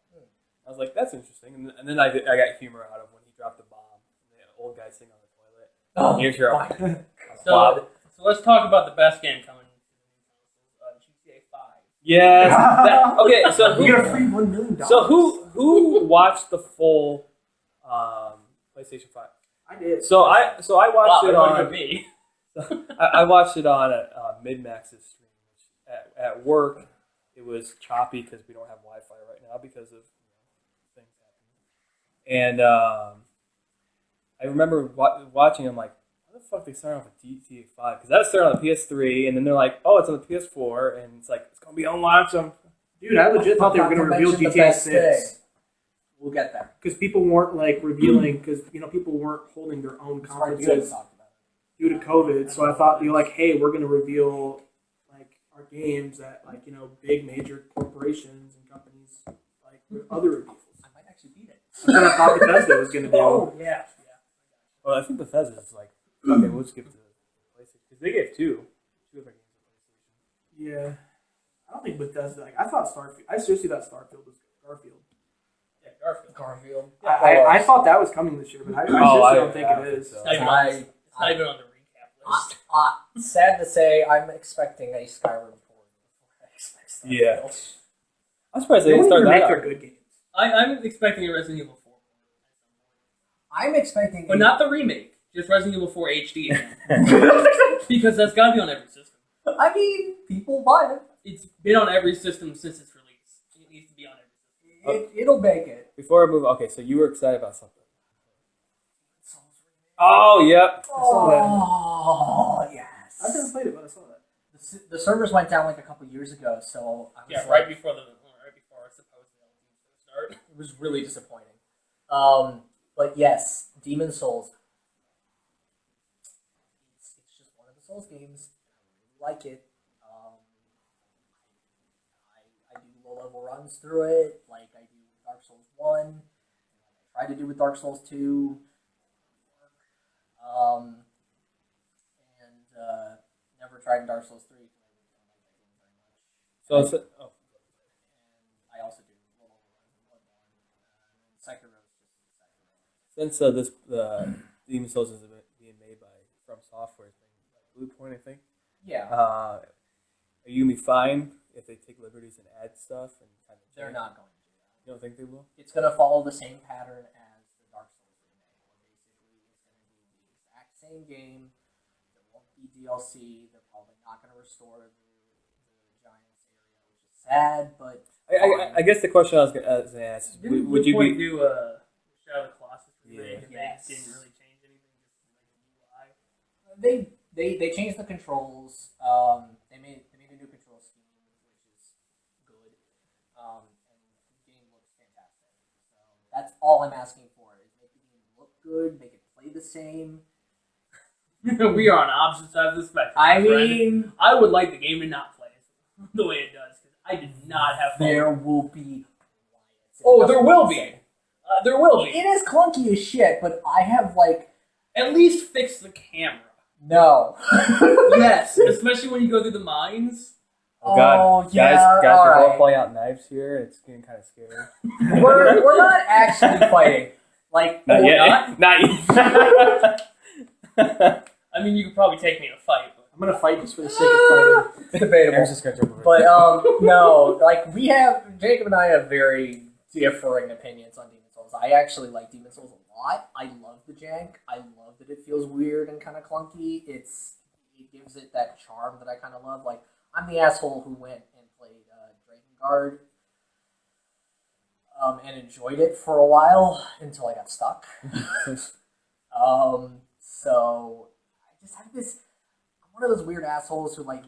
C: I was like, that's interesting, and then I got humor out of when he dropped the bomb. And the old guy sitting on the toilet.
A: Oh,
C: Here's your
B: So let's talk about the best game coming. GTA 5.
C: Yes. Okay. So
D: You get a free $1 million.
C: So who watched the full PlayStation 5?
D: I did.
C: So I watched it
B: Wow,
C: on.
B: me.
C: I watched it on Midmax's stream. Which at work, it was choppy because we don't have Wi-Fi right now because of things happening. And I remember watching. I'm like, how the fuck they started off with GTA 5? Because that started on the PS3, and then they're like, oh, it's on the PS4, and it's like it's gonna be on launch.
D: Dude, I legit thought they were going to reveal GTA 6.
A: We'll get there.
D: Because people weren't like revealing, because people weren't holding their own
A: It's hard to talk
D: conferences
A: about
D: due to COVID. So I thought you're like, hey, we're going to reveal like our games at like big major corporations and companies like with other reveals.
A: I might actually beat it.
D: That's what I thought Bethesda was going to do.
A: Oh yeah.
C: Well, I think Bethesda is like, okay, we'll just give it to PlayStation because they gave two of their games to PlayStation.
D: Yeah, I don't think Bethesda. Like I thought Starfield. I seriously thought Starfield was Garfield.
B: Yeah,
A: Garfield.
D: I thought that was coming this year, but I seriously don't think it is.
C: so.
B: It's not even on the recap list.
A: Sad to say, I'm expecting a Skyrim 4 before I expect Starfield.
C: Yeah. I'm surprised they
D: They
C: didn't
D: don't
C: start
D: even
C: that
D: make
C: out.
D: their good games.
B: I'm expecting a Resident Evil 4.
A: I'm expecting,
B: But not the remake. Just Resident Evil 4 HD. Because that's got to be on every system.
A: I mean, people buy it.
B: It's been on every system since its release. It needs to be on every system.
A: It'll make it.
C: Before I move, okay, so you were excited about something. Oh, yep.
A: Oh yes.
D: I've never played it, but I saw that.
A: The servers went down like a couple years ago, so I was
B: Yeah,
A: like,
B: right before our supposed start.
A: it was really disappointing. But yes, Demon Souls. It's just one of the Souls games. I really like it. I do low level runs through it, like I do with Dark Souls 1, and like I tried to do with Dark Souls 2. Never tried Dark Souls 3 because I don't like that game very much.
C: So it's
A: And I also do low level runs in Bloodborne. Sekiro is just Sekiro.
C: since this Demon Souls is being made by From Software, like Bluepoint, I think.
A: Yeah,
C: Are you gonna be fine if they take liberties and add stuff and kind of?
A: they're not going to do that.
C: You don't think they will?
A: It's going to follow the same pattern as the Dark Souls remake, where basically it's going to be the exact same game. There won't be DLC. They're probably not going to restore the Giants area, which is sad, but
C: I guess the question I was going to ask would you
B: Bluepoint
C: be?
B: do Shadow of the Colossus remake and
A: Yes.
B: they didn't really change anything, just like a UI?
A: they changed the controls. They made a new control scheme, which is good. And the game looks fantastic. So that's all I'm asking for is make the game look good, make it play the same.
B: We are on opposite sides of the spectrum.
A: I
B: my friend.
A: mean,
B: I would like the game to not play the way it does because I did not have fun.
A: there will be.
B: Oh, there will be. There will be.
A: It is clunky as shit, but I have like
B: At least fix the camera.
A: no.
B: Yes, especially when you go through the mines.
C: Oh God,
A: Oh, yeah,
C: guys are
A: alright.
C: all pulling out knives here. It's getting kind of scary.
A: we're not actually fighting. Like
C: Not
A: we're
C: yet. Not yet.
B: I mean, you could probably take me in a fight. But
D: I'm gonna fight just for the sake of fighting.
A: It's debatable.
C: Aaron's just gonna jump over.
A: But no, like Jacob and I have very differing opinions on Demon Souls. I actually like Demon Souls a lot. I love the jank. I love that it feels weird and kind of clunky. It gives it that charm that I kind of love. Like I'm the asshole who went and played Drakengard. and enjoyed it for a while until I got stuck. So I just have this. I'm one of those weird assholes who likes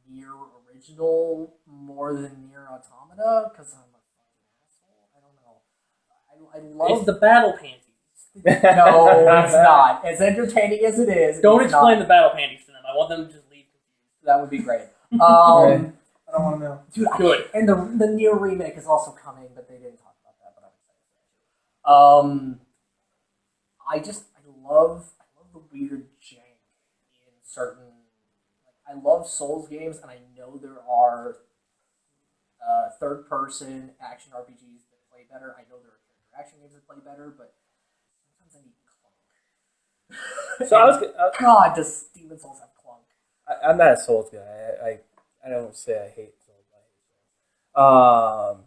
A: Nier Original more than Nier Automata because I'm a fucking asshole. I don't know. I love
B: It's the battle panties.
A: No, it's not. As entertaining as it is,
B: Don't
A: it's
B: explain
A: not.
B: the battle panties to them. I want them to just leave confused.
A: That would be great.
D: I don't want to know.
A: Dude,
B: Good.
A: And the Nier remake is also coming, but they didn't talk about that. But I'm excited for it. I love the weird jank in certain. I love Souls games, and I know there are third person action RPGs that play better. I know there are character action games that play better, but sometimes I need clunk.
C: So
A: God, does Demon Souls have clunk?
C: I'm not a Souls guy. I don't say I hate Souls. I hate Souls.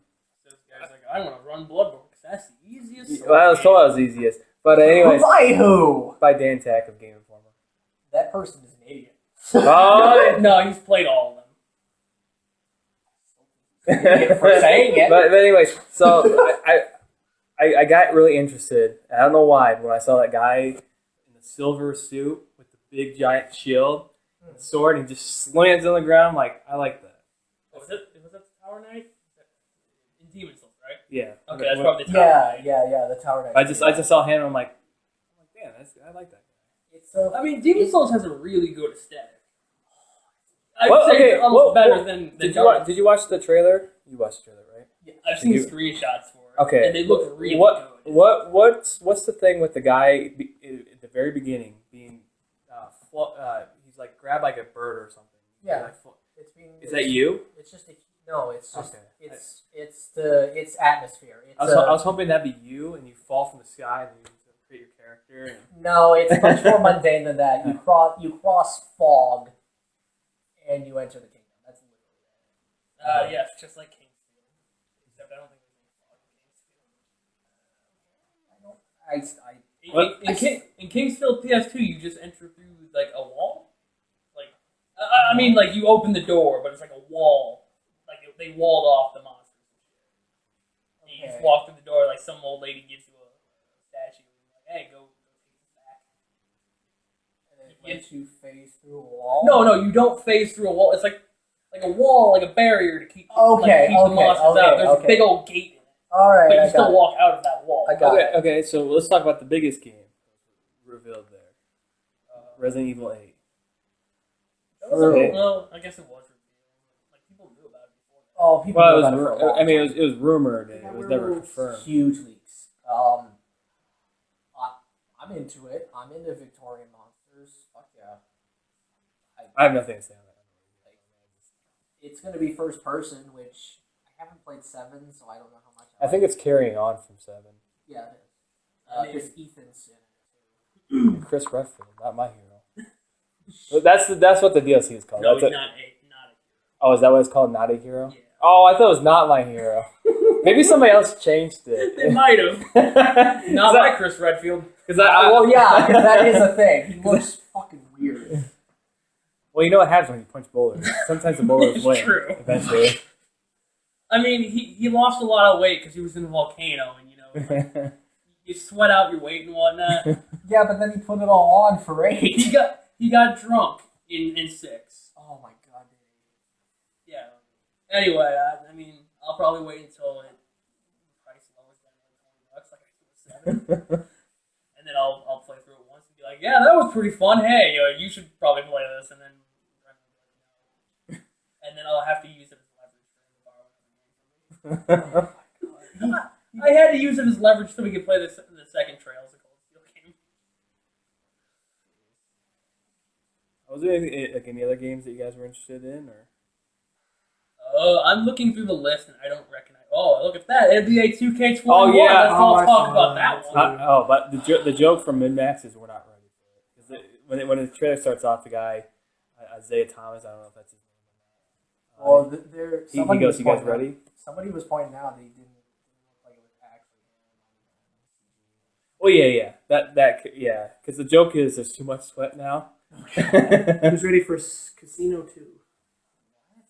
B: This guy's like, I want to run Bloodborne because that's the easiest.
C: Well, I was told I was the easiest, but anyways,
A: By who?
C: by Dan Tack of Game Informer.
A: That person is an idiot.
C: Oh,
B: No, he's played all of them.
A: Idiot for saying it.
C: But anyways, so I got really interested. I don't know why. When I saw that guy in the silver suit with the big giant shield and sword, and he just slams on the ground. I'm like, I like that.
B: Was that the Tower Knight? In Demon Souls, right?
C: Yeah.
B: Okay, that's probably the Tower
A: Yeah,
B: Knight.
A: the Tower Knight.
C: I just saw him. I'm like, damn, I like that guy.
A: It's
B: I mean, Demon Souls has a really good aesthetic. I'd
C: Well,
B: say
C: okay,
B: it's almost
C: well,
B: better than
C: Did you watch the trailer? You watched the trailer, right?
B: I've seen
C: you-
B: screenshots for it.
C: Okay.
B: And they look really good.
C: What's the thing with the guy at the very beginning being he's like grabbed like a bird or something?
A: Yeah.
C: Like,
A: Is
C: that you?
A: It's just no. It's just
C: Okay.
A: it's atmosphere. It's
C: I was hoping that'd be you, and you fall from the sky and you create your character.
A: no. It's much more mundane than that. You cross fog, and you enter the kingdom. That's literally it.
B: Yes, just like Kingsfield. Except I don't think there's any fog in Kingsfield. In Kingsfield PS2, you just enter through like a wall. Like, I mean, like you open the door, but it's like a wall. Like they walled off the monsters. And you just walk through the door, like some old lady gives you a statue. Like, hey, go take this back.
A: And it lets you phase through a wall.
B: No, you don't phase through a wall. It's like a wall, like a barrier to keep
A: Okay,
B: keep the monsters out. There's a big old gate in it,
A: All right,
B: but
A: I
B: you still
A: got it.
B: walk out of that wall.
A: I got it.
C: Okay, so let's talk about the biggest game revealed there. Resident Evil 8.
B: Well, I guess it was revealed. Like people knew about it before.
A: Oh, people
C: Well,
A: know about it for a long
C: I mean,
A: time.
C: it was rumored and it was never confirmed.
A: Huge leaks. I'm into it. I'm into Victorian monsters. Fuck yeah.
C: I have nothing to say on that.
A: It's going to be first person, which I haven't played 7, so I don't know how much.
C: I think it's carrying on from 7.
A: Yeah, it is.
B: I mean-
A: There's Ethan's in it too.
C: Chris Redfield, not my hero. But that's what the DLC is called.
B: No,
C: That's
B: he's
C: it.
B: not a
C: Oh, is that what it's called? Not a hero?
B: Yeah.
C: Oh, I thought it was not my hero. Maybe somebody else changed
B: They
C: it.
B: might have. Not like Chris Redfield.
C: Because
A: Well, yeah, 'cause that is a thing. He looks fucking weird.
C: Well, you know what happens when you punch boulders. Sometimes the boulders
B: It's
C: win.
B: true.
C: Eventually.
B: I mean, he lost a lot of weight because he was in a volcano, and like, you sweat out your weight and whatnot.
A: Yeah, but then he put it all on for 8.
B: he got drunk in 6.
A: Oh my god, dude.
B: Yeah. Anyway, I mean, I'll probably wait until the price lowers down to like $20, like I did with 7. And then I'll play through it once and be like, yeah, that was pretty fun. Hey, you should probably play this. And then I'll have to use it as leverage for him to borrow it. I had to use it as leverage so we could play the second Trails of Cold Steel game.
C: Was there any other games that you guys were interested in? Or?
B: I'm looking through the list and I don't recognize. Oh, look at that. NBA 2K21.
C: Oh, yeah.
B: Let's all
D: I
B: talk
D: saw
B: about
D: that.
B: that one.
C: But the joke from Min-Max is we're not ready for it. 'Cause when the trailer starts off, the guy, Isaiah Thomas, I don't know if that's his name or not.
A: Well, there.
C: He
A: somebody
C: goes,
A: was
C: you guys
A: pointing out-
C: ready?
A: Somebody was pointing out that he didn't look like it was actually him.
C: Well, yeah. Because the joke is there's too much sweat now.
D: Who's ready for Casino 2?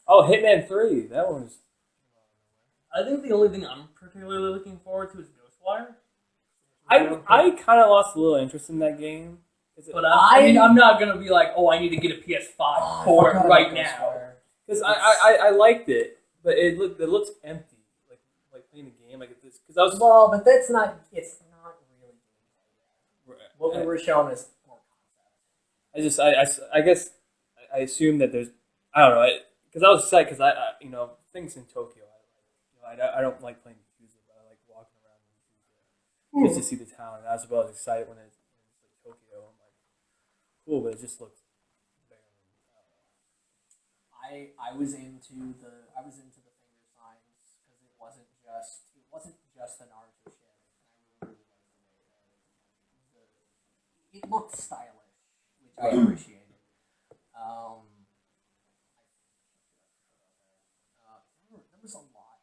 C: Oh, Hitman 3. That one was...
B: I think the only thing I'm particularly looking forward to is Ghostwire.
C: I kind of lost a little interest in that game.
B: But I'm not gonna be like, oh, I need to get a PS5 for it right now.
C: Because I liked it, but it looks empty, like playing a game like this. Because I was
A: but that's not. It's not really. What we were shown is more concept.
C: I guess I assume that there's I don't know because I was excited because I things in Tokyo I don't like playing Yakuza, but I like walking around in Yakuza just to see the town. And I was about as excited when it's like Tokyo. I'm like, cool, but it just looks barren.
A: I was into the finger signs because it wasn't just an Naruto shit, and I really liked the way it looked stylish, which I appreciated. There was a lot.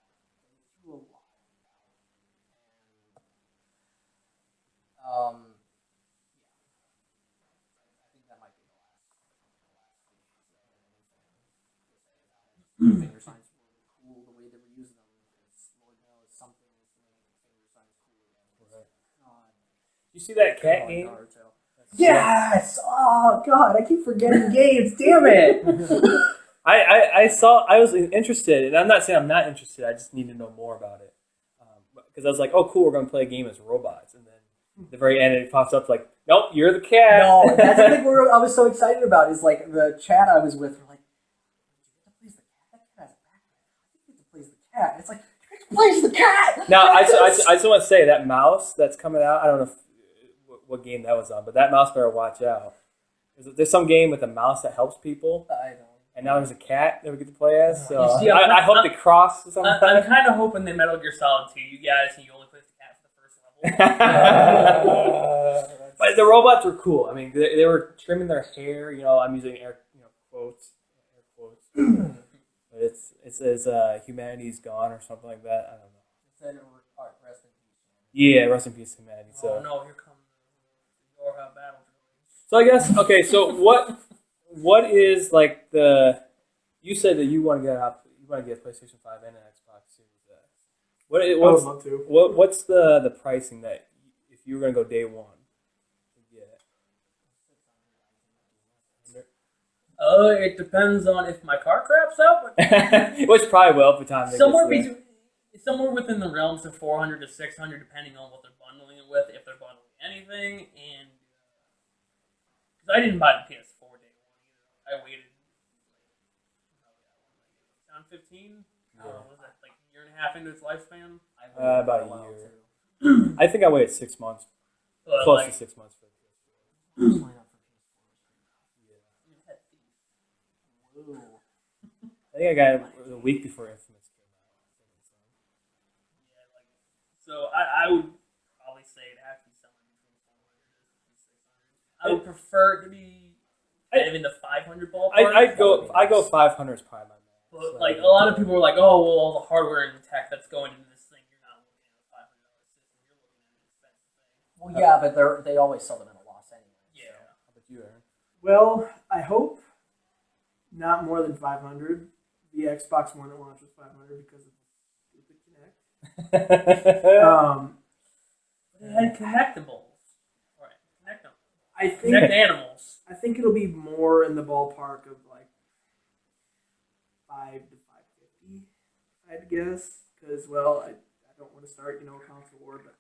A: They threw a lot out, and I think that might be the last finger signs were cool the way they were using them, because Lord knows something is to make finger signs cool again. God.
C: You see that cat game?
A: Naruto. Yes! Oh god, I keep forgetting games. Damn it!
C: I was interested, and I'm not saying I'm not interested. I just need to know more about it because I was like, oh cool, we're gonna play a game as robots, and then at the very end it pops up like, nope, you're the cat.
A: No, that's the thing I was so excited about. Is like the chat I was with were like, "Did you get to place the cat? That cat has a backpack. I think you get to place the cat." It's like, you get to place the cat.
C: Now I just want to say that mouse that's coming out. I don't know what game that was on, but that mouse better watch out. There's some game with a mouse that helps people.
A: I don't.
C: And now there's a cat that we get to play as. So
B: See,
C: I hope they cross or something.
B: I'm kind of hoping they Metal Gear Solid 2, you guys, and you only place the cat for the first level.
C: But the robots were cool. I mean, they were trimming their hair. I'm using air quotes. But it says humanity's gone or something like that. I don't know.
A: It said rest in peace.
C: Yeah, rest in peace, humanity.
B: Oh
C: So
B: no, here comes the Yorha battle.
C: So I guess okay. So what is like the? You said that you want to get a PlayStation 5 and an Xbox Series X.
D: I would love to.
C: What's the pricing that if you were gonna go day one?
B: It depends on if my car craps out.
C: Which probably will for time.
B: Somewhere within the realms of 400 to 600, depending on what they're bundling it with, if they're bundling anything, and because I didn't buy the PS4 day one either. I waited around 15. Was that like a year and a half into its lifespan?
C: About a year. I think I waited 6 months, close to 6 months for the PS4. I think I got it a week before Infamous came out.
B: Yeah, so I would probably say it has to be somewhere between 400 and 600. I would prefer it to be kind of in the 500 ballpark.
C: I go 500 is probably my max.
B: But like a lot of people are like, oh well, all the hardware and tech that's going into this thing, you're not looking at a $500 system. You're looking at an expensive thing.
A: Well, yeah, but they always sell them at a loss anyway.
B: Yeah.
C: How about you, Aaron?
D: Well, I hope not more than 500. The Xbox One that launched was 500 because of stupid Kinect.
B: But it had connectables. Right. Connect them.
D: Connect
B: Connect animals.
D: I think it'll be more in the ballpark of like 5 to 550, I'd guess. Because I don't want to start a console war, but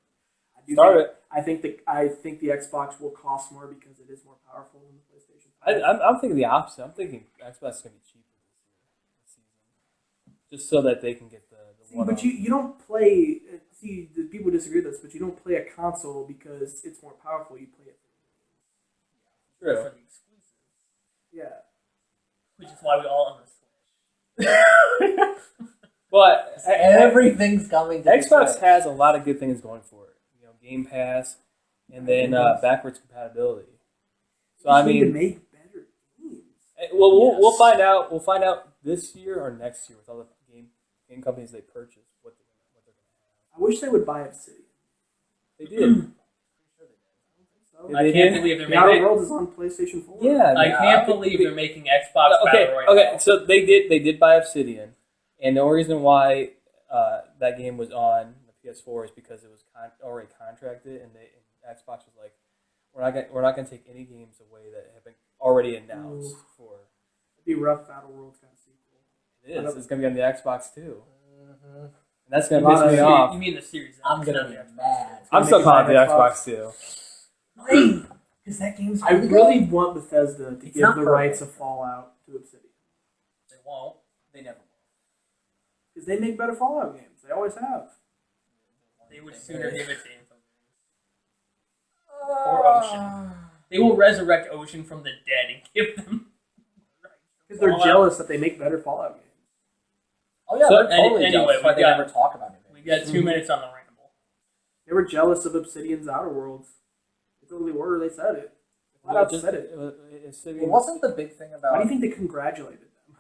D: I do
C: start it.
D: I think the Xbox will cost more because it is more powerful than the PlayStation 5.
C: I'm thinking the opposite. I'm thinking Xbox is going to be cheaper this season, just so that they can get the one.
D: But you don't play. See, the people disagree with this, but you don't play a console because it's more powerful. You play it for
C: True.
B: For the exclusives.
D: Yeah.
B: Which is why we all own a Switch.
C: But
A: Everything's coming to
C: Xbox
A: the Switch.
C: has a lot of good things going for it. Game Pass, and then backwards compatibility. So I
D: Need to
C: mean,
D: make better games.
C: well, we'll find out. We'll find out this year or next year with all the game companies they purchase what they're going to have.
D: I wish they would buy Obsidian.
C: They did.
D: So.
B: I can't believe they're
D: The Outer
B: making.
D: Worlds is on PlayStation 4.
C: Yeah,
B: I can't believe they're making Xbox
C: Okay,
B: Battle Royale.
C: okay. So they did buy Obsidian, and the only reason why that game was on the PS4 is because it was already contracted, and Xbox was like, we're not gonna take any games away that have been already announced for.
D: It'd be rough. Battle World's kind of sequel.
C: It is. It's gonna be on the Xbox too.
A: Mm-hmm.
C: And that's gonna piss me off.
B: You mean the Series X?
A: I'm gonna be mad.
C: I'm still calling it the Xbox too.
A: Right. Because that game's
D: I really want Bethesda to give the rights
A: perfect.
D: of Fallout to Obsidian.
B: They won't. They never will.
D: Because they make better Fallout games. They always have.
B: They would sooner give it to Anthem. Or Ocean. They will resurrect Ocean from the dead and give them.
D: Because they're jealous that they make better Fallout games.
A: Oh yeah,
B: So,
A: they're totally
B: anyway,
A: jealous, but they
B: we got-
A: never talk about it.
B: We got 2 minutes on the ramble.
D: They were jealous of Obsidian's Outer Worlds. They totally were. They said it. They flat out said it.
A: It wasn't the big thing about.
D: Why do you think they congratulated them?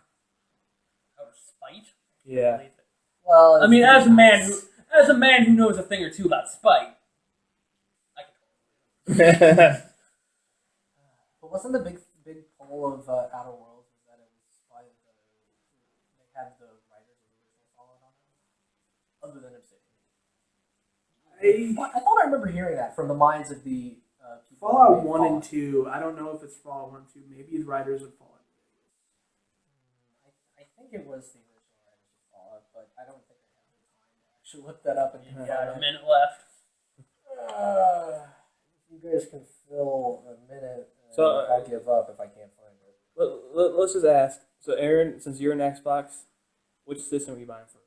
B: Out of spite?
C: Yeah.
A: Well,
B: I mean, as a man who knows a thing or two about spite, I can.
A: But wasn't the big pull of Outer Worlds was that it was by they had the writers of the original Fallout on it, other than Obsidian. I thought I remember hearing that from the minds of the people.
D: Fallout 1 and 2. I don't know if it's Fallout 1 and 2. Maybe the writers of Fallout.
A: I think it was the original writers of Fallout, but I don't think I have the time to actually look that up and
B: You
A: confirm
B: got a
A: it.
B: minute left.
A: If you guys can fill a minute,
C: So,
A: I'll give up if I can't find it.
C: Let's just ask. So, Aaron, since you're an Xbox, which system are you buying first?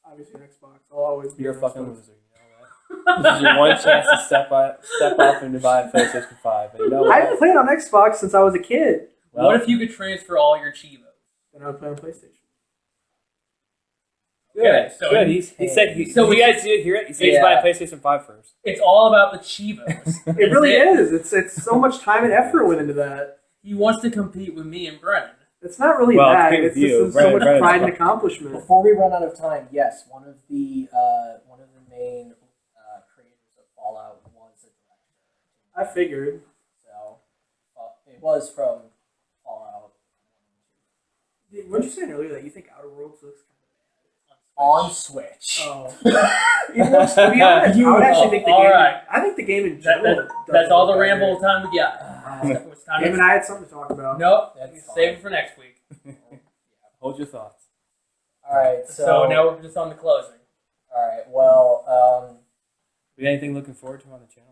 D: Obviously, Xbox. I'll always be
C: You're a
D: an
C: fucking
D: Xbox.
C: loser. You know that. This is your one chance to step up and to buy a PlayStation 5. And you know
D: I've
C: what?
D: been playing on Xbox since I was a kid.
C: Well,
B: What if you could transfer all your Chivos?
D: Then I would play on PlayStation.
B: Okay, so
C: good. He said.
B: so
C: You guys did hear it? He said he's buying a PlayStation 5 first.
B: It's all about the Chivos.
D: It really is. It's so much time and effort went into that.
B: He wants to compete with me and Brennan.
D: It's not really
C: Well,
D: that.
C: it's
D: It's
C: with you.
D: just so much
C: Brennan's
D: pride and
C: fine.
D: accomplishment.
A: Before we run out of time, yes, one of the main creators of Fallout was a director.
D: I figured.
A: So it was from Fallout
D: Weren't you saying earlier that you think Outer Worlds looks
A: on Switch.
D: Oh. It looks, to be honest, I would actually think the
B: All
D: game.
B: right.
D: I think the game in general.
B: That's all the
D: does look
B: ramble
D: better.
B: time we got. It's time
D: Game
B: to-
D: and I had something to talk about.
B: Nope.
A: That's
B: Save it
A: fine.
B: for next week.
C: Hold your thoughts.
A: All right,
B: So now we're just on the closing.
A: all right. Well,
C: You got anything looking forward to on the channel?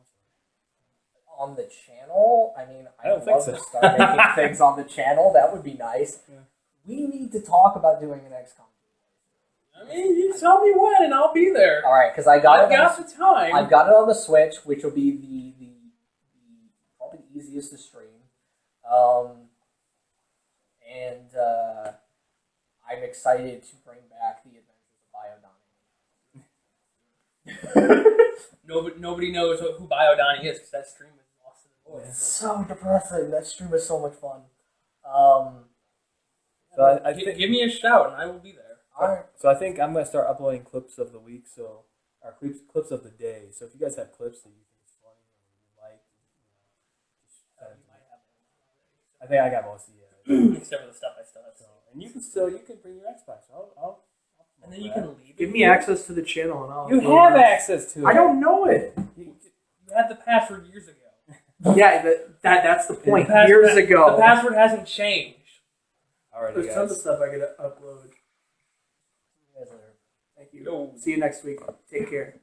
A: on the channel, I mean,
C: I don't
A: I'd
C: think
A: love
C: so.
A: to start making things on the channel. That would be nice.
C: Yeah.
A: We need to talk about doing an XCOM.
B: I mean, you tell me when, and I'll be there.
A: All right, because I got
B: I've
A: it.
B: got the time.
A: I've got it on the Switch, which will be the probably the easiest to stream. And I'm excited to bring back the Adventures of Biodani.
B: Nobody knows who Biodani is because that stream is lost in the void.
A: It's so depressing. That stream is so much fun.
C: So I think.
B: Give me a shout, and I will be there.
A: All right.
C: So I think I'm gonna start uploading clips of the week. Or clips of the day. So if you guys have clips that you think is funny or you like, just send them to me. I think I got most of it.
B: Except for the stuff I still have to.
C: And you can bring your Xbox. I'll
B: And then you can leave.
D: Give me access to the channel and I'll.
C: You have access to it.
D: I don't know it.
B: You had the password years ago.
D: Yeah, that's the point.
B: The password-
D: Years ago.
B: The password hasn't changed.
C: Alrighty,
D: There's tons of
C: guys.
D: stuff I gotta upload.
A: You guys later.
D: Thank you.
B: Yo.
D: See you next week. Take care.